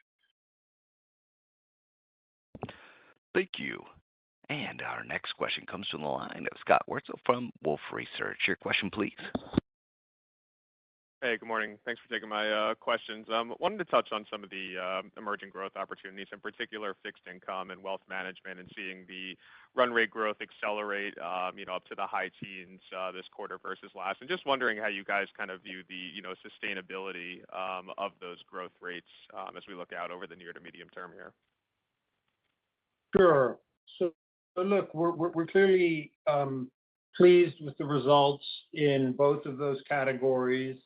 Thank you. And our next question comes from the line of Scott Wurtzel from Wolfe Research. Your question, please. Hey, good morning. Thanks for taking my questions. Wanted to touch on some of the emerging growth opportunities, in particular fixed income and wealth management, and seeing the run rate growth accelerate, up to the high teens this quarter versus last. And just wondering how you guys kind of view the, sustainability of those growth rates as we look out over the near to medium term here. Sure. So look, we're clearly pleased with the results in both of those categories.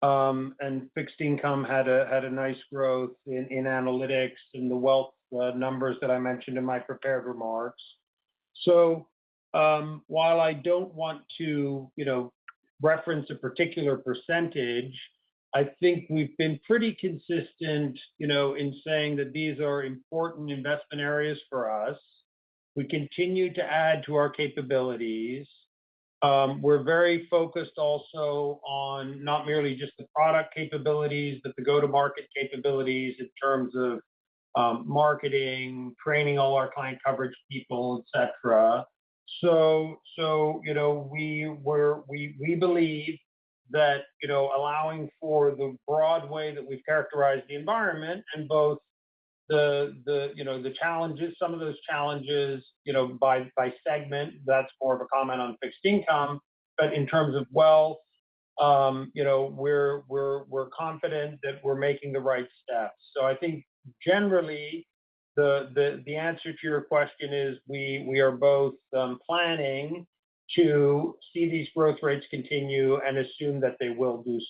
And fixed income had a nice growth in analytics and the wealth numbers that I mentioned in my prepared remarks. So while I don't want to, reference a particular percentage, I think we've been pretty consistent, in saying that these are important investment areas for us. We continue to add to our capabilities. We're very focused also on not merely just the product capabilities, but the go-to-market capabilities in terms of marketing, training all our client coverage people, et cetera. So we believe that, allowing for the broad way that we've characterized the environment and both the challenges, some of those challenges, by segment, that's more of a comment on fixed income. But in terms of wealth, we're confident that we're making the right steps. So I think generally the answer to your question is we are both planning to see these growth rates continue and assume that they will do so.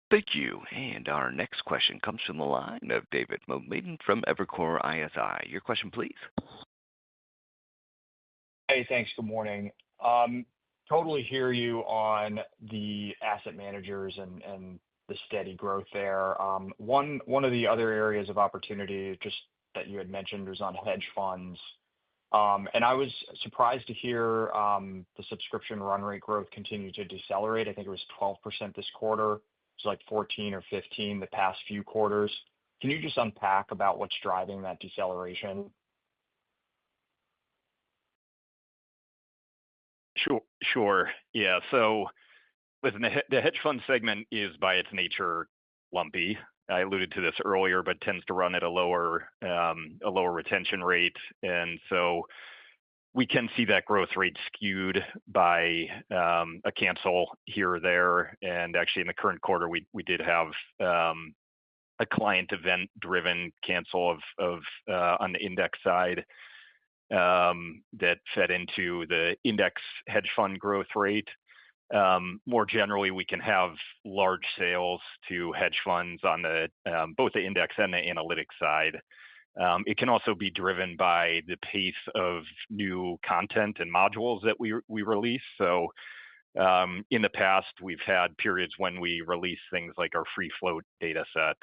Thank you. And our next question comes from the line of David Motemaden from Evercore ISI. Your question, please. Hey, thanks. Good morning. Totally hear you on the asset managers and the steady growth there. One of the other areas of opportunity just that you had mentioned was on hedge funds. And I was surprised to hear the subscription run rate growth continue to decelerate. I think it was 12% this quarter. It's like 14 or 15 the past few quarters. Can you just unpack about what's driving that deceleration? Sure. Yeah. So listen, the hedge fund segment is by its nature lumpy. I alluded to this earlier, but tends to run at a lower retention rate. And so we can see that growth rate skewed by a cancel here or there. And actually, in the current quarter, we did have a client event-driven cancel of on the index side that fed into the index hedge fund growth rate. More generally, we can have large sales to hedge funds on both the index and the analytics side. It can also be driven by the pace of new content and modules that we release. So in the past, we've had periods when we release things like our free float data set,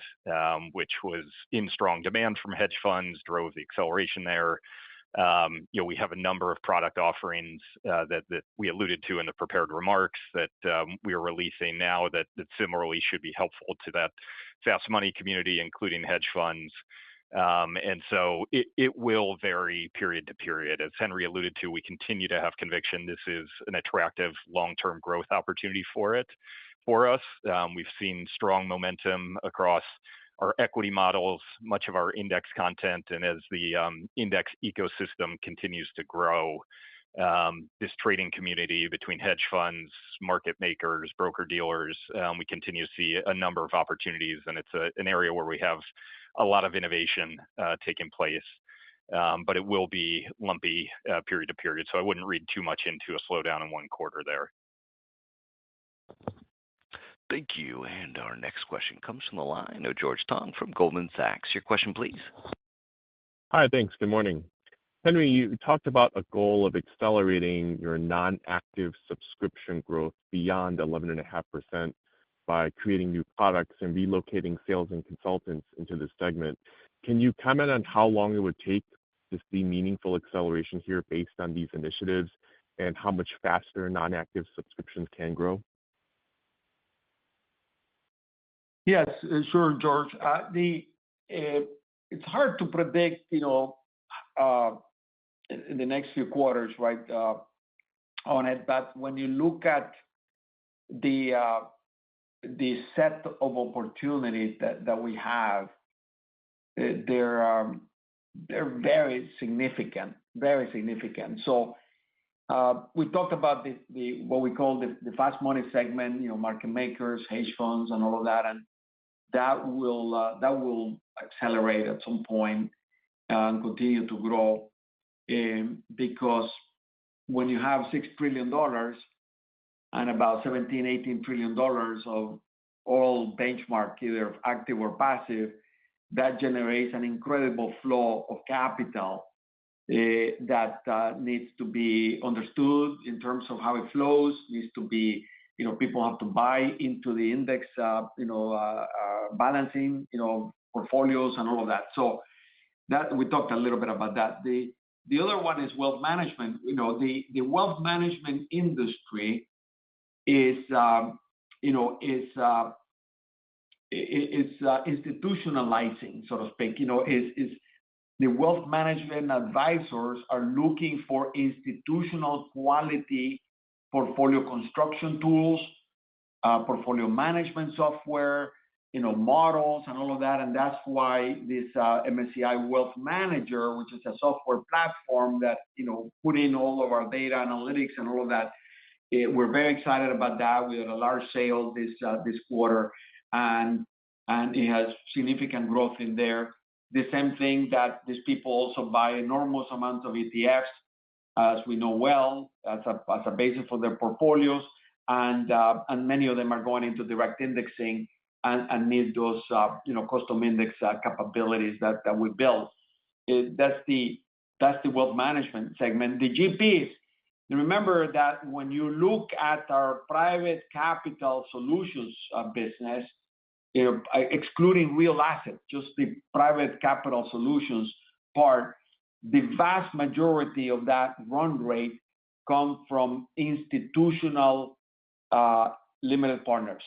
which was in strong demand from hedge funds, drove the acceleration there. We have a number of product offerings that we alluded to in the prepared remarks that we are releasing now that similarly should be helpful to that fast money community, including hedge funds. And so it will vary period to period. As Henry alluded to, we continue to have conviction this is an attractive long-term growth opportunity for us. We've seen strong momentum across our equity models, much of our index content, and as the index ecosystem continues to grow, this trading community between hedge funds, market makers, broker dealers, we continue to see a number of opportunities, and it's an area where we have a lot of innovation taking place. But it will be lumpy period to period, so I wouldn't read too much into a slowdown in one quarter there. Thank you. And our next question comes from the line of George Tong from Goldman Sachs. Your question, please. Hi, thanks. Good morning. Henry, you talked about a goal of accelerating your non-active subscription growth beyond 11.5% by creating new products and relocating sales and consultants into this segment. Can you comment on how long it would take to see meaningful acceleration here based on these initiatives and how much faster non-active subscriptions can grow? Yes, sure, George. It's hard to predict, in the next few quarters, right, on it. But when you look at the set of opportunities that we have, they're very significant, very significant. So we talked about the what we call the fast money segment, market makers, hedge funds, and all of that, and that will accelerate at some point and continue to grow, because when you have $6 trillion and about $17-18 trillion of all benchmark, either active or passive, that generates an incredible flow of capital that needs to be understood in terms of how it flows, needs to be, people have to buy into the index, balancing, portfolios and all of that. So that we talked a little bit about that. The other one is wealth management. The wealth management industry is institutionalizing, so to speak. Is the wealth management advisors are looking for institutional quality portfolio construction tools, portfolio management software, models and all of that. And that's why this MSCI Wealth Manager, which is a software platform that, put in all of our data analytics and all of that, we're very excited about that. We had a large sale this quarter, and it has significant growth in there. The same thing that these people also buy enormous amounts of ETFs, as we know well, as a basis for their portfolios, and many of them are going into direct indexing and need those custom index capabilities that we built. That's the wealth management segment. The GPs. Remember that when you look at our private capital solutions business, excluding real assets, just the private capital solutions part, the vast majority of that run rate come from institutional limited partners.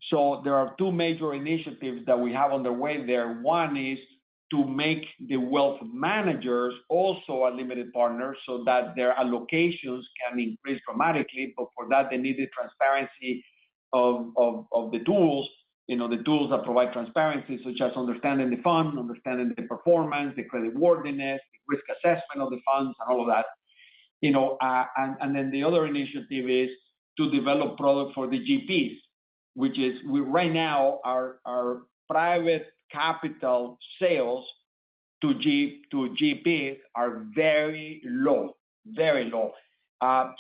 So there are two major initiatives that we have underway there. One is to make the wealth managers also a limited partner so that their allocations can increase dramatically. But for that, they need the transparency of the tools, the tools that provide transparency, such as understanding the fund, understanding the performance, the creditworthiness, the risk assessment of the funds, and all of that. And then the other initiative is to develop product for the GPs, which is right now our private capital sales to GPs are very low, very low.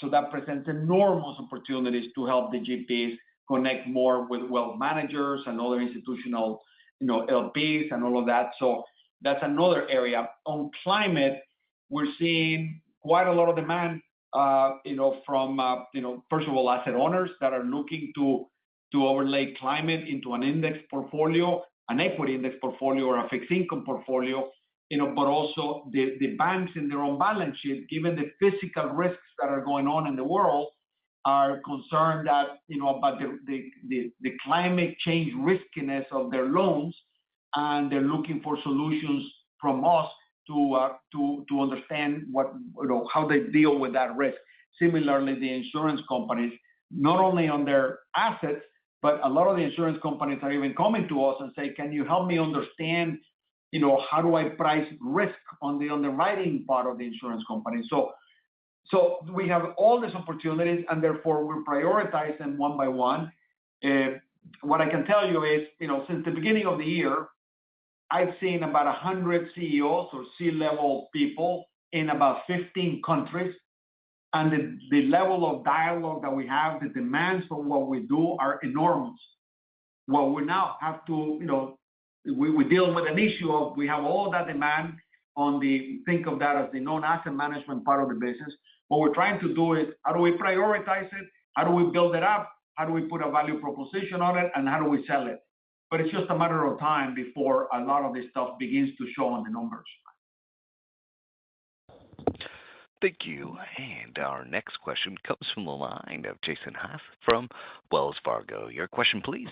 So that presents enormous opportunities to help the GPs connect more with wealth managers and other institutional, LPs and all of that. So that's another area. On climate, we're seeing quite a lot of demand, from, first of all, asset owners that are looking to overlay climate into an index portfolio, an equity index portfolio or a fixed income portfolio, but also the banks in their own balance sheet, given the physical risks that are going on in the world, are concerned that, about the climate change riskiness of their loans, and they're looking for solutions from us to understand how they deal with that risk. Similarly, the insurance companies, not only on their assets, but a lot of the insurance companies are even coming to us and say, can you help me understand, how do I price risk on the underwriting part of the insurance company? So we have all these opportunities, and therefore we're prioritizing one by one. What I can tell you is, since the beginning of the year, I've seen about 100 CEOs or C-level people in about 15 countries. And the level of dialogue that we have, the demands for what we do are enormous. Well, we now have to, we deal with an issue of we have all that demand on think of that as the non-asset management part of the business. What we're trying to do is, how do we prioritize it? How do we build it up? How do we put a value proposition on it? And how do we sell it? But it's just a matter of time before a lot of this stuff begins to show on the numbers. Thank you. And our next question comes from the line of Jason Haas from Wells Fargo. Your question, please.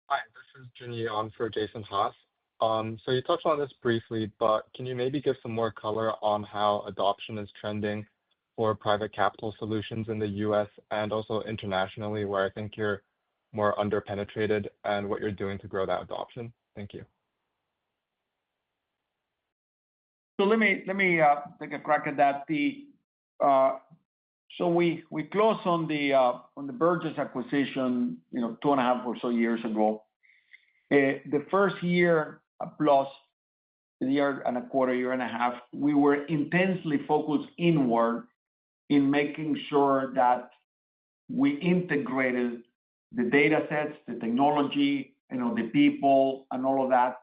Hi, this is Junyi on for Jason Haas. So you touched on this briefly, but can you maybe give some more color on how adoption is trending for private capital solutions in the U.S. and also internationally, where I think you're more underpenetrated, and what you're doing to grow that adoption? Thank you. So let me take a crack at that. So we closed on the Burgiss acquisition, 2.5 or so years ago. The first year plus, a year and a quarter, year and a half, we were intensely focused inward in making sure that we integrated the data sets, the technology, the people, and all of that,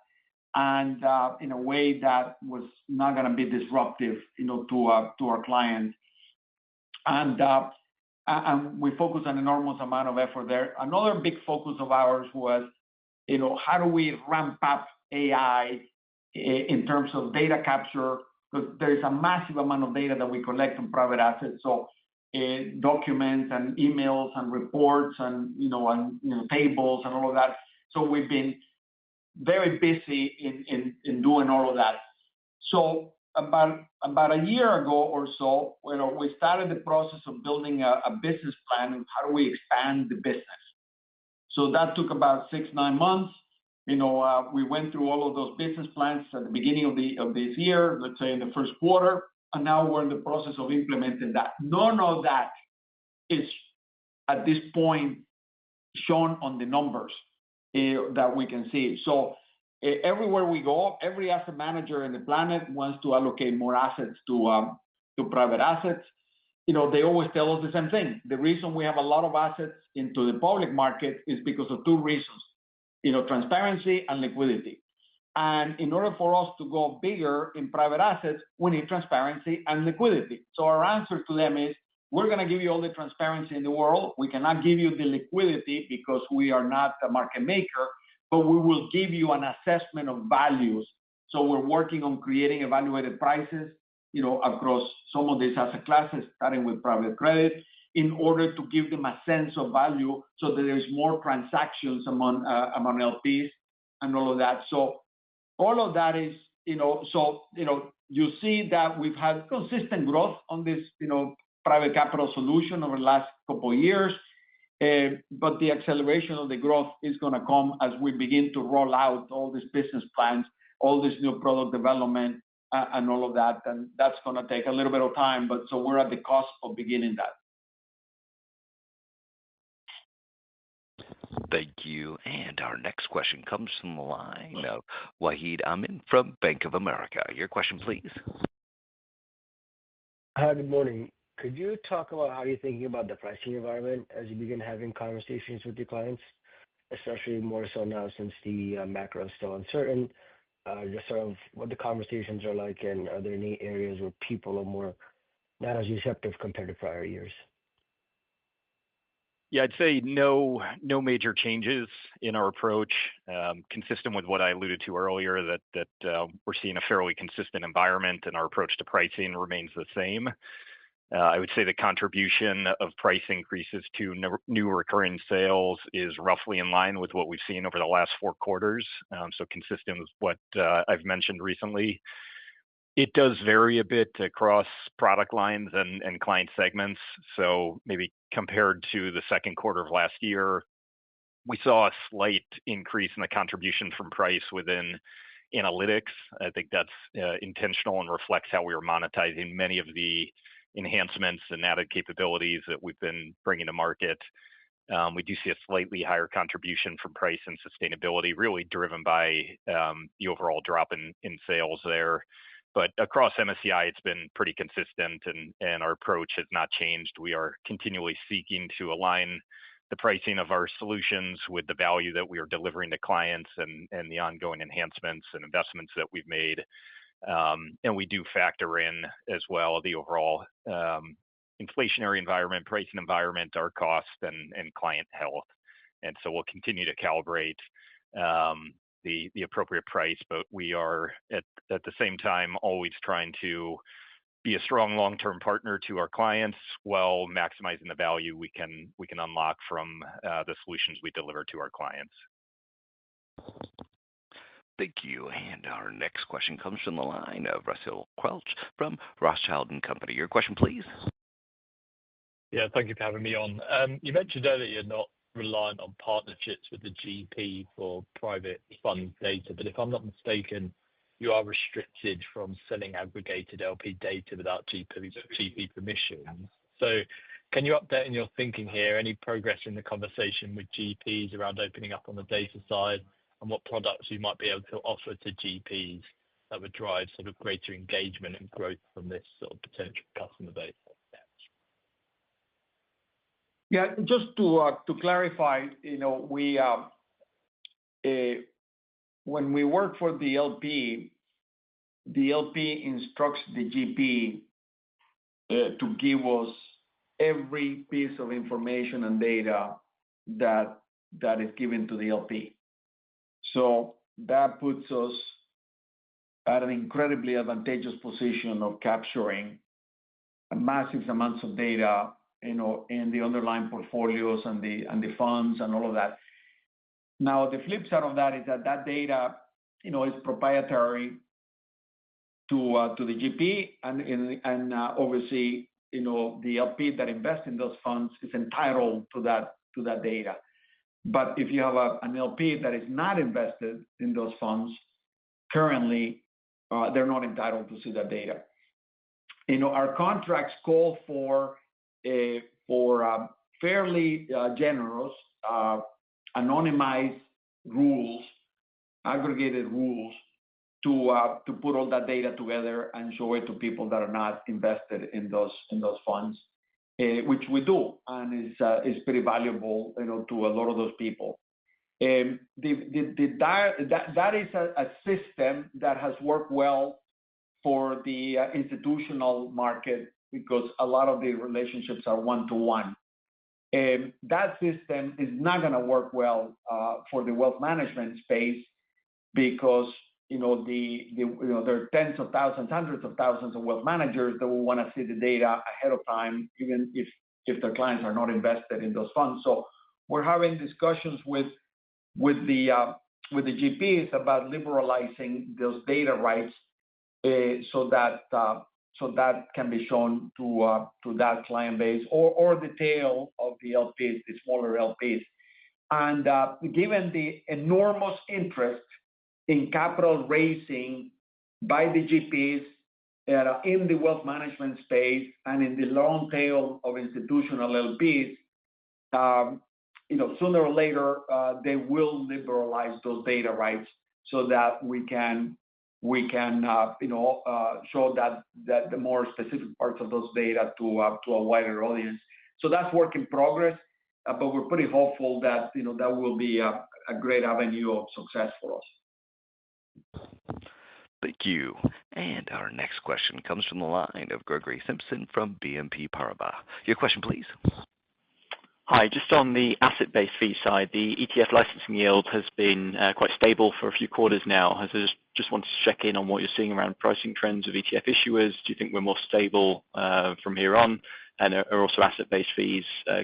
and in a way that was not going to be disruptive, to our clients. And we focused an enormous amount of effort there. Another big focus of ours was, how do we ramp up AI in terms of data capture? Because there is a massive amount of data that we collect on private assets. So documents and emails and reports and tables and all of that. So we've been very busy in doing all of that. So about a year ago or so, we started the process of building a business plan and how do we expand the business. So that took about 6-9 months. We went through all of those business plans at the beginning of this year, let's say in the first quarter, and now we're in the process of implementing that. None of that is at this point shown on the numbers that we can see. So everywhere we go, every asset manager in the planet wants to allocate more assets to private assets. They always tell us the same thing. The reason we have a lot of assets into the public market is because of 2 reasons, transparency and liquidity. And in order for us to go bigger in private assets, we need transparency and liquidity. So our answer to them is, we're going to give you all the transparency in the world. We cannot give you the liquidity because we are not a market maker, but we will give you an assessment of values. So we're working on creating evaluated prices, across some of these asset classes, starting with private credit, in order to give them a sense of value so that there's more transactions among LPs and all of that. So all of that is, you see that we've had consistent growth on this, private capital solution over the last couple of years. But the acceleration of the growth is going to come as we begin to roll out all these business plans, all this new product development, and all of that. And that's going to take a little bit of time, but so we're at the cusp of beginning that. Thank you. And our next question comes from the line of Wahid Amin from Bank of America. Your question, please. Hi, good morning. Could you talk about how you're thinking about the pricing environment as you begin having conversations with your clients, especially more so now since the macro is still uncertain? Just sort of what the conversations are like, and are there any areas where people are more not as receptive compared to prior years? Yeah, I'd say no major changes in our approach, consistent with what I alluded to earlier, that we're seeing a fairly consistent environment and our approach to pricing remains the same. I would say the contribution of price increases to new recurring sales is roughly in line with what we've seen over the last 4 quarters, so consistent with what I've mentioned recently. It does vary a bit across product lines and client segments. So maybe compared to the second quarter of last year, we saw a slight increase in the contribution from price within analytics. I think that's intentional and reflects how we are monetizing many of the enhancements and added capabilities that we've been bringing to market. We do see a slightly higher contribution from price and sustainability, really driven by the overall drop in sales there. But across MSCI, it's been pretty consistent, and our approach has not changed. We are continually seeking to align the pricing of our solutions with the value that we are delivering to clients and the ongoing enhancements and investments that we've made. And we do factor in as well the overall inflationary environment, pricing environment, our cost, and client health. And so we'll continue to calibrate the appropriate price, but we are at the same time always trying to be a strong long-term partner to our clients while maximizing the value we can unlock from the solutions we deliver to our clients. Thank you. And our next question comes from the line of Russell Quelch from Rothschild & Company. Your question, please. Yeah, thank you for having me on. You mentioned earlier you're not reliant on partnerships with the GP for private fund data, but if I'm not mistaken, you are restricted from selling aggregated LP data without GP permission. So can you update on your thinking here? Any progress in the conversation with GPs around opening up on the data side, and what products you might be able to offer to GPs that would drive sort of greater engagement and growth from this sort of potential customer base? Yeah, just to clarify, when we work for the LP instructs the GP to give us every piece of information and data that is given to the LP. So that puts us at an incredibly advantageous position of capturing massive amounts of data, in the underlying portfolios and the funds and all of that. Now, the flip side of that is that data, is proprietary to the GP, and obviously, the LP that invests in those funds is entitled to that data. But if you have an LP that is not invested in those funds currently, they're not entitled to see that data. Our contracts call for fairly generous anonymized rules, aggregated rules to put all that data together and show it to people that are not invested in those funds, which we do, and is pretty valuable, to a lot of those people. That is a system that has worked well for the institutional market because a lot of the relationships are one-to-one. That system is not going to work well for the wealth management space because there are tens of thousands, hundreds of thousands of wealth managers that will want to see the data ahead of time, even if their clients are not invested in those funds. So we're having discussions with the GPs about liberalizing those data rights so that can be shown to that client base or the tail of the LPs, the smaller LPs. And given the enormous interest in capital raising by the GPs in the wealth management space and in the long tail of institutional LPs, sooner or later they will liberalize those data rights so that we can show that the more specific parts of those data to a wider audience. So that's work in progress, but we're pretty hopeful that that will be a great avenue of success for us. Thank you. And our next question comes from the line of Gregory Simpson from BNP Paribas. Your question, please. Hi. Just on the asset-based fee side, the ETF licensing yield has been quite stable for a few quarters now. I just wanted to check in on what you're seeing around pricing trends of ETF issuers. Do you think we're more stable from here on? And are also asset-based fees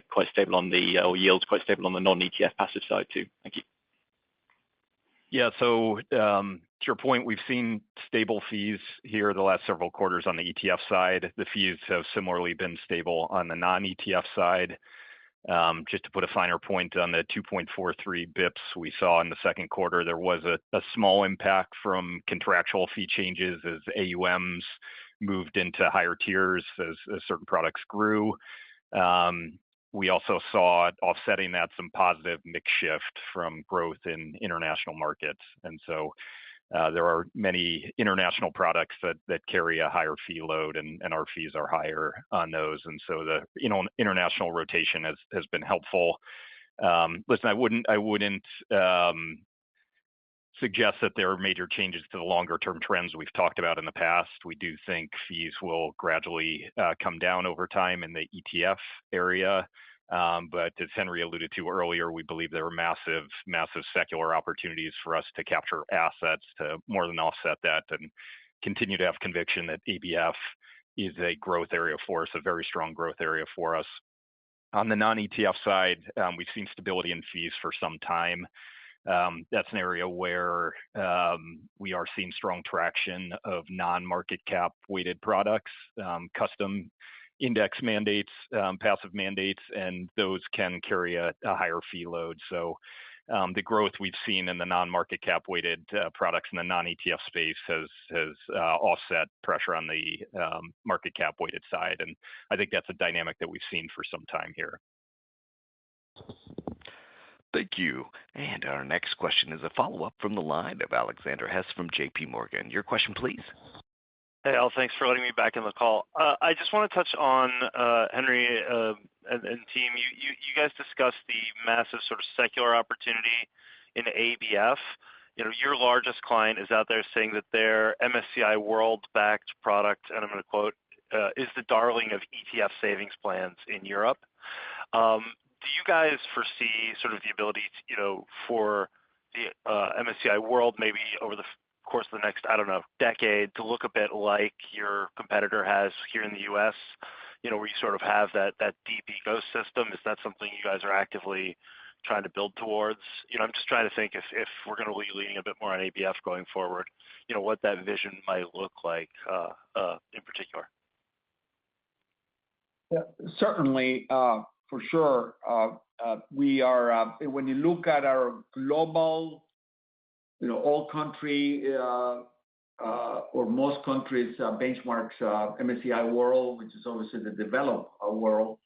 quite stable on the or yields quite stable on the non-ETF passive side too? Thank you. Yeah. So to your point, we've seen stable fees here the last several quarters on the ETF side. The fees have similarly been stable on the non-ETF side. Just to put a finer point on the 2.43 bips we saw in the second quarter, there was a small impact from contractual fee changes as AUMs moved into higher tiers as certain products grew. We also saw offsetting that some positive mix shift from growth in international markets. And so there are many international products that carry a higher fee load, and our fees are higher on those. And so the international rotation has been helpful. Listen, I wouldn't suggest that there are major changes to the longer-term trends we've talked about in the past. We do think fees will gradually come down over time in the ETF area. But as Henry alluded to earlier, we believe there are massive secular opportunities for us to capture assets to more than offset that and continue to have conviction that ABF is a growth area for us, a very strong growth area for us. On the non-ETF side, we've seen stability in fees for some time. That's an area where we are seeing strong traction of non-market cap weighted products, custom index mandates, passive mandates, and those can carry a higher fee load. So the growth we've seen in the non-market cap weighted products in the non-ETF space has offset pressure on the market cap weighted side. And I think that's a dynamic that we've seen for some time here. Thank you. And our next question is a follow-up from the line of Alexander Hess from JP Morgan. Your question, please. Hey, Al, thanks for letting me back in the call. I just want to touch on Henry and team. You guys discussed the massive sort of secular opportunity in ABF. Your largest client is out there saying that their MSCI World-backed product, and I'm going to quote, is the darling of ETF savings plans in Europe. Do you guys foresee sort of the ability for the MSCI World maybe over the course of the next, I don't know, decade to look a bit like your competitor has here in the U.S., where you sort of have that deep ecosystem? Is that something you guys are actively trying to build towards? I'm just trying to think if we're going to be leaning a bit more on ABF going forward, what that vision might look like in particular. Yeah, certainly, for sure. We are, when you look at our global, all country or most countries benchmarks, MSCI World, which is obviously the developed world,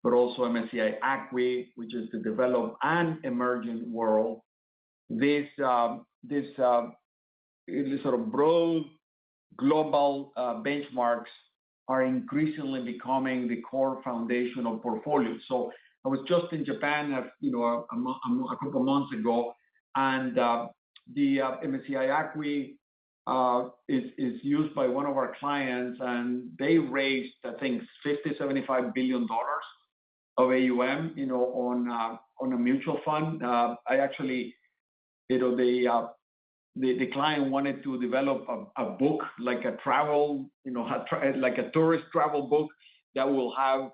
but also MSCI ACWI, which is the developed and emerging world. This sort of broad global benchmarks are increasingly becoming the core foundation of portfolios. So I was just in Japan, a couple of months ago, and the MSCI ACWI is used by one of our clients, and they raised, I think, $50-75 billion of AUM, on a mutual fund. I actually, the client wanted to develop a book, like a travel, like a tourist travel book that will have,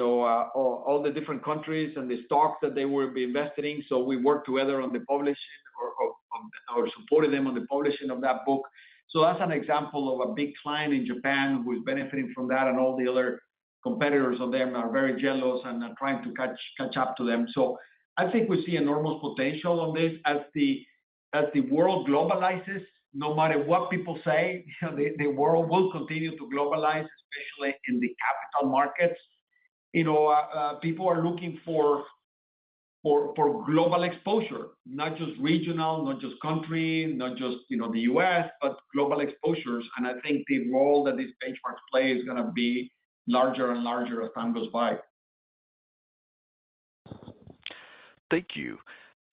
all the different countries and the stocks that they will be invested in. So we worked together on the publishing or supported them on the publishing of that book. So that's an example of a big client in Japan who is benefiting from that, and all the other competitors of them are very jealous and are trying to catch up to them. So I think we see enormous potential on this as the world globalizes. No matter what people say, the world will continue to globalize, especially in the capital markets. People are looking for global exposure, not just regional, not just country, not just the U.S., but global exposures. And I think the role that these benchmarks play is going to be larger and larger as time goes by. Thank you.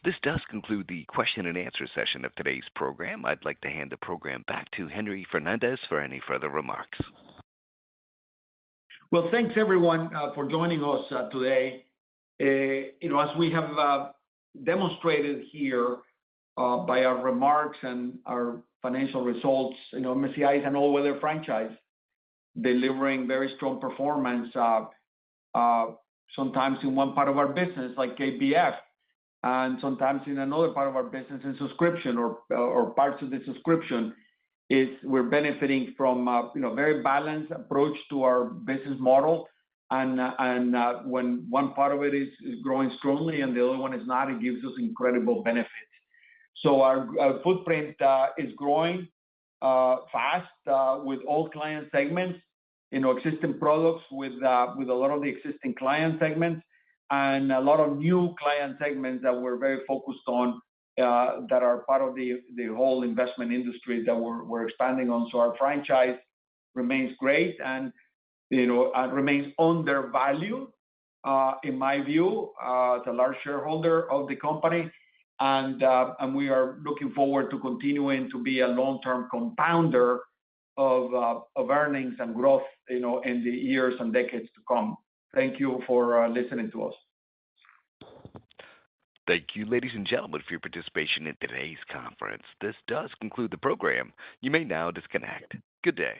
This does conclude the question and answer session of today's program. I'd like to hand the program back to Henry Fernandez for any further remarks. Well, thanks everyone for joining us today. As we have demonstrated here by our remarks and our financial results, MSCI is an all-weather franchise delivering very strong performance, sometimes in one part of our business like KBF, and sometimes in another part of our business in subscription or parts of the subscription. We're benefiting from a very balanced approach to our business model. And when one part of it is growing strongly and the other one is not, it gives us incredible benefits. So our footprint is growing fast with all client segments, existing products with a lot of the existing client segments, and a lot of new client segments that we're very focused on that are part of the whole investment industry that we're expanding on. So our franchise remains great and remains undervalued, in my view, as a large shareholder of the company. And we are looking forward to continuing to be a long-term compounder of earnings and growth, in the years and decades to come. Thank you for listening to us. Thank you, ladies and gentlemen, for your participation in today's conference. This does conclude the program. You may now disconnect. Good day.